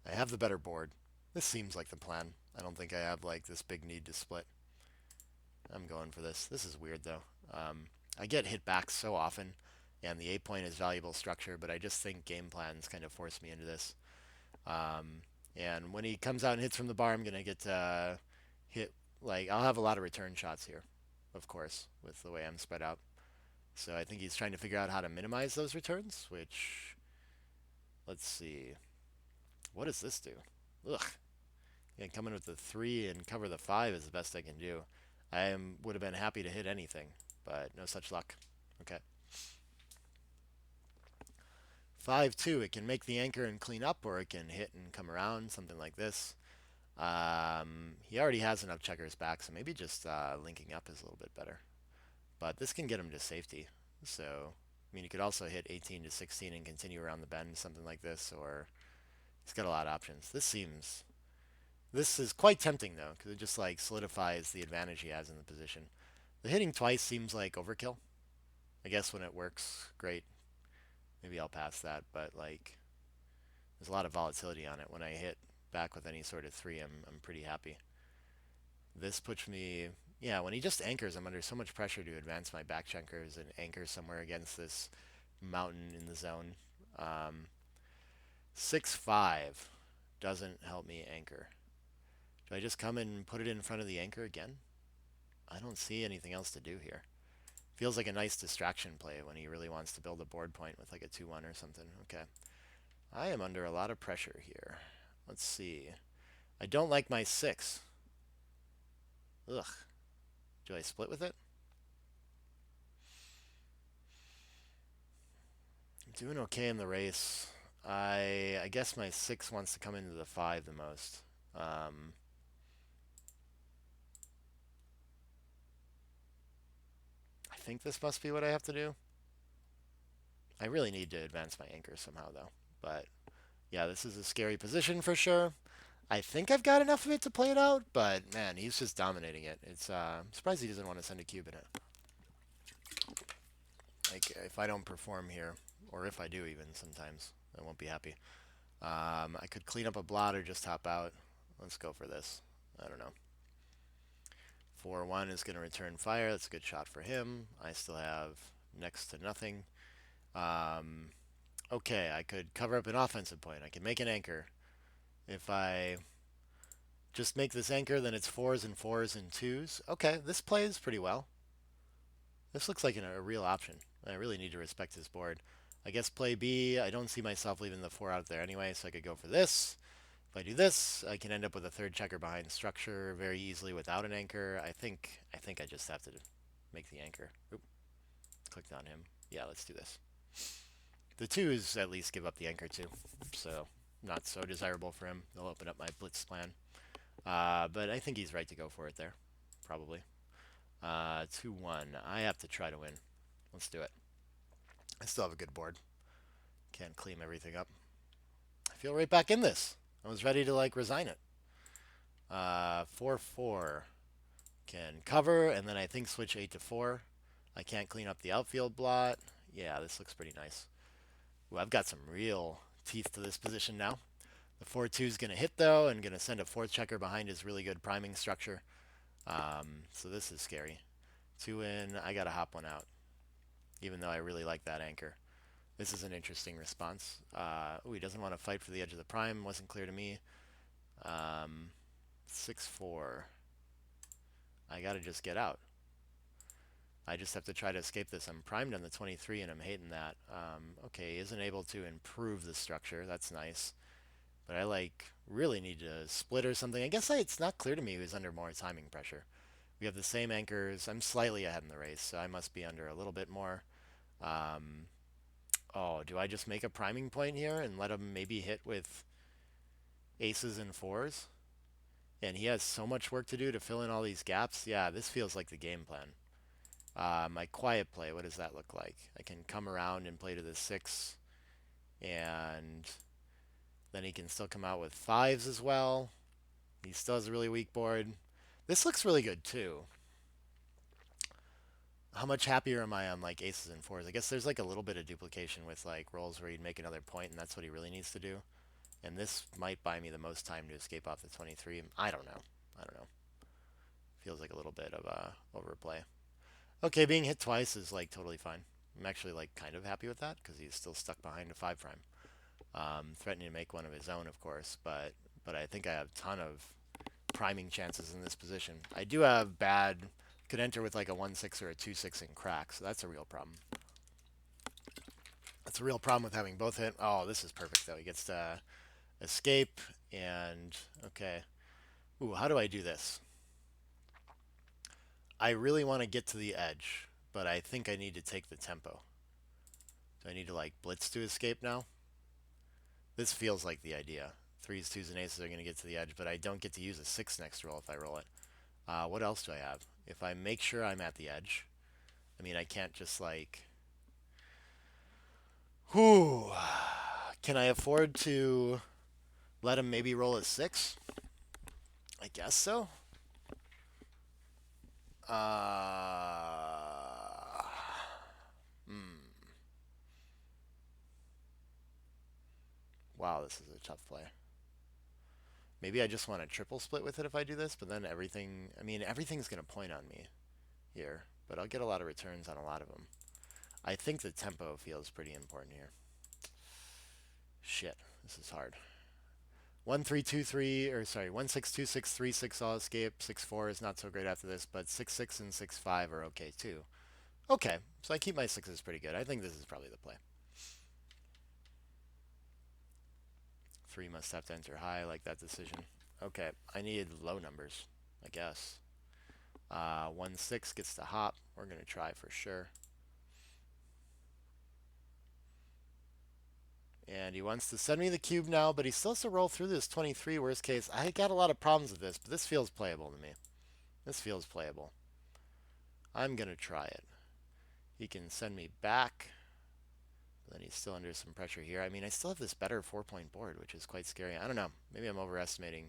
I have the better board. This seems like the plan. I don't think I have like this big need to split. I'm going for this. This is weird though. I get hit back so often, and the 8 point is valuable structure, but I just think game plans kind of force me into this. And when he comes out and hits from the bar, I'm gonna get hit. Like I'll have a lot of return shots here, of course, with the way I'm spread out. So I think he's trying to figure out how to minimize those returns. Which, let's see, what does this do? Ugh. Yeah, come in with the 3 and cover the 5 is the best I can do. Would have been happy to hit anything, but no such luck. Okay. 5-2. It can make the anchor and clean up, or it can hit and come around, something like this. He already has enough checkers back, so maybe just linking up is a little bit better. But this can get him to safety. So, I mean, you could also hit 18 to 16 and continue around the bend, something like this, or he's got a lot of options. This is quite tempting, though, because it just, like, solidifies the advantage he has in the position. The hitting twice seems like overkill. I guess when it works, great. Maybe I'll pass that, but, like, there's a lot of volatility on it. When I hit back with any sort of 3, I'm pretty happy. This puts me, yeah, when he just anchors, I'm under so much pressure to advance my back checkers and anchor somewhere against this mountain in the zone. Um, 6-5 doesn't help me anchor. Do I just come and put it in front of the anchor again? I don't see anything else to do here. Feels like a nice distraction play when he really wants to build a board point with like a 2-1 or something. Okay. I am under a lot of pressure here. Let's see. I don't like my 6. Ugh. Do I split with it? I'm doing okay in the race. I guess my 6 wants to come into the 5 the most. I think this must be what I have to do. I really need to advance my anchor somehow, though. But yeah, this is a scary position for sure. I think I've got enough of it to play it out, but man, he's just dominating it. I'm surprised he doesn't want to send a cube in it. Like if I don't perform here, or if I do even sometimes, I won't be happy. I could clean up a blot or just hop out. Let's go for this. I don't know. 4-1 is going to return fire. That's a good shot for him. I still have next to nothing. Okay, I could cover up an offensive point. I can make an anchor. If I just make this anchor, then it's 4s and 4s and 2s. Okay, this plays pretty well. This looks like a real option. I really need to respect his board. I guess play B. I don't see myself leaving the 4 out there anyway, so I could go for this. If I do this, I can end up with a third checker behind structure very easily without an anchor. I think I just have to make the anchor. Oop, clicked on him. Yeah, let's do this. The 2s at least give up the anchor too, so not so desirable for him. They'll open up my blitz plan. But I think he's right to go for it there, probably. 2-1. I have to try to win. Let's do it. I still have a good board. Can't clean everything up. I feel right back in this. I was ready to like resign it. 4-4 can cover, and then I think switch 8-4. I can't clean up the outfield blot. Yeah, this looks pretty nice. Ooh, I've got some real teeth to this position now. The 4-2 is going to hit though, and going to send a 4th checker behind his really good priming structure. So this is scary. 2 in, I got to hop one out, even though I really like that anchor. This is an interesting response. He doesn't want to fight for the edge of the prime. Wasn't clear to me. 6-4. I got to just get out. I just have to try to escape this. I'm primed on the 23, and I'm hating that. Okay, he isn't able to improve the structure. That's nice. But I, like, really need to split or something. I guess it's not clear to me who's under more timing pressure. We have the same anchors. I'm slightly ahead in the race, so I must be under a little bit more. Um, oh, do I just make a priming point here and let him maybe hit with aces and fours? And he has so much work to do to fill in all these gaps. Yeah, this feels like the game plan. My quiet play, what does that look like? I can come around and play to the six, and then he can still come out with fives as well. He still has a really weak board. This looks really good too. How much happier am I on like aces and fours? I guess there's like a little bit of duplication with like rolls where he'd make another point, and that's what he really needs to do. And this might buy me the most time to escape off the 23. I don't know. I don't know. Feels like a little bit of a overplay. Okay, being hit twice is like totally fine. I'm actually like kind of happy with that because he's still stuck behind a five prime. Threatening to make one of his own, of course, but I think I have a ton of priming chances in this position. I do have bad, could enter with like a 1-6 or a 2-6 and crack, so that's a real problem. That's a real problem with having both hit. Oh, this is perfect though. He gets to escape and okay. Ooh, how do I do this? I really want to get to the edge, but I think I need to take the tempo. Do I need to like blitz to escape now? This feels like the idea. Threes, twos, and aces are going to get to the edge, but I don't get to use a six next roll if I roll it. What else do I have? If I make sure I'm at the edge, I mean, I can't just like. Whew. Can I afford to let him maybe roll a six? I guess so. Hmm. Wow, this is a tough play. Maybe I just want to triple split with it if I do this, but then everything, I mean, everything's going to point on me here, but I'll get a lot of returns on a lot of them. I think the tempo feels pretty important here. Shit, this is hard. 1-3-2-3, or sorry, 1-6-2-6-3-6 all escape. 6-4 is not so great after this, but 6-6 and 6-5 are okay too. Okay, so I keep my sixes pretty good. I think this is probably the play. 3 must have to enter high, I like that decision. Okay, I need low numbers, I guess. 1-6 gets the hop. We're going to try for sure. And he wants to send me the cube now, but he still has to roll through this 23 worst case. I got a lot of problems with this, but this feels playable to me. This feels playable. I'm going to try it. He can send me back. But then he's still under some pressure here. I mean, I still have this better 4-point board, which is quite scary. I don't know. Maybe I'm overestimating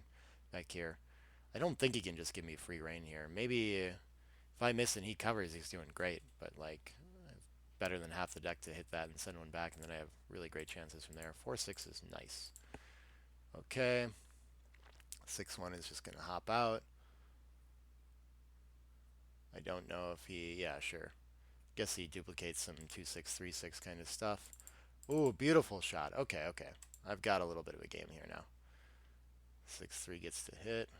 back here. I don't think he can just give me free reign here. Maybe if I miss and he covers, he's doing great. But like, better than half the deck to hit that and send one back, and then I have really great chances from there. 4-6 is nice. Okay. 6-1 is just going to hop out. I don't know if he... Yeah, sure. Guess he duplicates some 2-6, 3-6 kind of stuff. Ooh, beautiful shot. Okay, okay. I've got a little bit of a game here now. 6-3 gets to hit.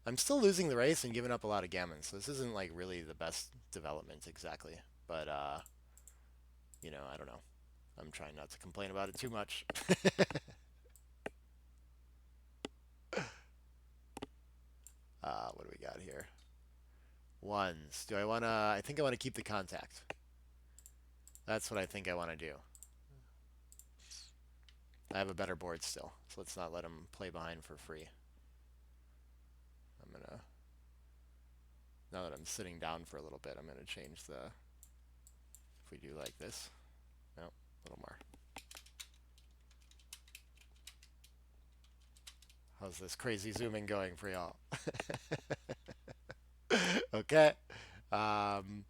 I'm still losing the race and giving up a lot of gammon, so this isn't like really the best development exactly. But, you know, I don't know. I'm trying not to complain about it too much. What do we got here? Ones. Do I want to... I think I want to keep the contact. That's what I think I want to do. I have a better board still, so let's not let him play behind for free. I'm going to... Now that I'm sitting down for a little bit, I'm going to change the... If we do like this. No, a little more. How's this crazy zooming going for y'all? Okay. Um,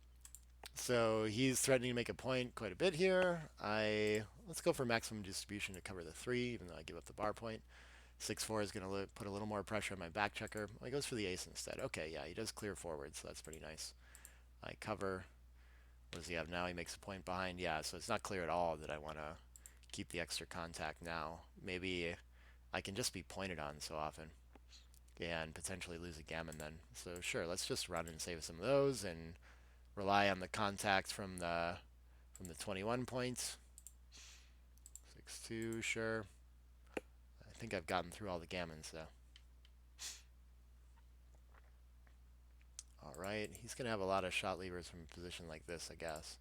so he's threatening to make a point quite a bit here. Let's go for maximum distribution to cover the 3, even though I give up the bar point. 6-4 is going to put a little more pressure on my back checker. Well, he goes for the ace instead. Okay, yeah, he does clear forward, so that's pretty nice. I cover. What does he have now? He makes a point behind. Yeah, so it's not clear at all that I want to keep the extra contact now. Maybe I can just be pointed on so often and potentially lose a gammon then. So sure, let's just run and save some of those and rely on the contact from the 21 points. 6-2, sure. I think I've gotten through all the gammons though. Alright, he's going to have a lot of shot levers from a position like this, I guess.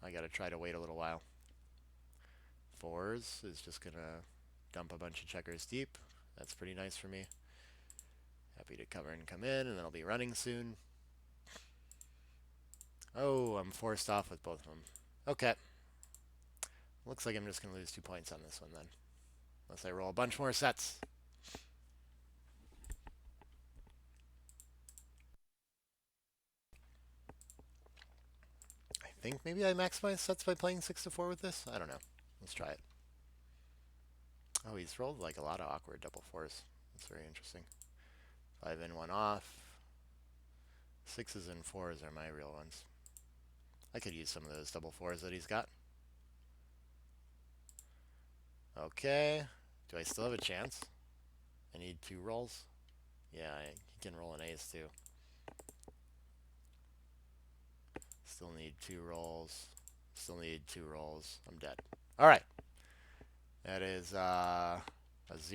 I got to try to wait a little while. Fours is just going to dump a bunch of checkers deep. That's pretty nice for me. Happy to cover and come in, and then I'll be running soon. Oh, I'm forced off with both of them. Okay. Looks like I'm just going to lose 2 points on this one then. Unless I roll a bunch more sets. I think maybe I maximize sets by playing 6 to 4 with this. I don't know. Let's try it. Oh, he's rolled like a lot of awkward double fours. That's very interesting. 5 in, 1 off. 6s and 4s are my real ones. I could use some of those double fours that he's got. Okay. Do I still have a chance? I need 2 rolls. Yeah, he can roll an ace too. Still need 2 rolls. Still need 2 rolls. I'm dead. All right. That is a 0.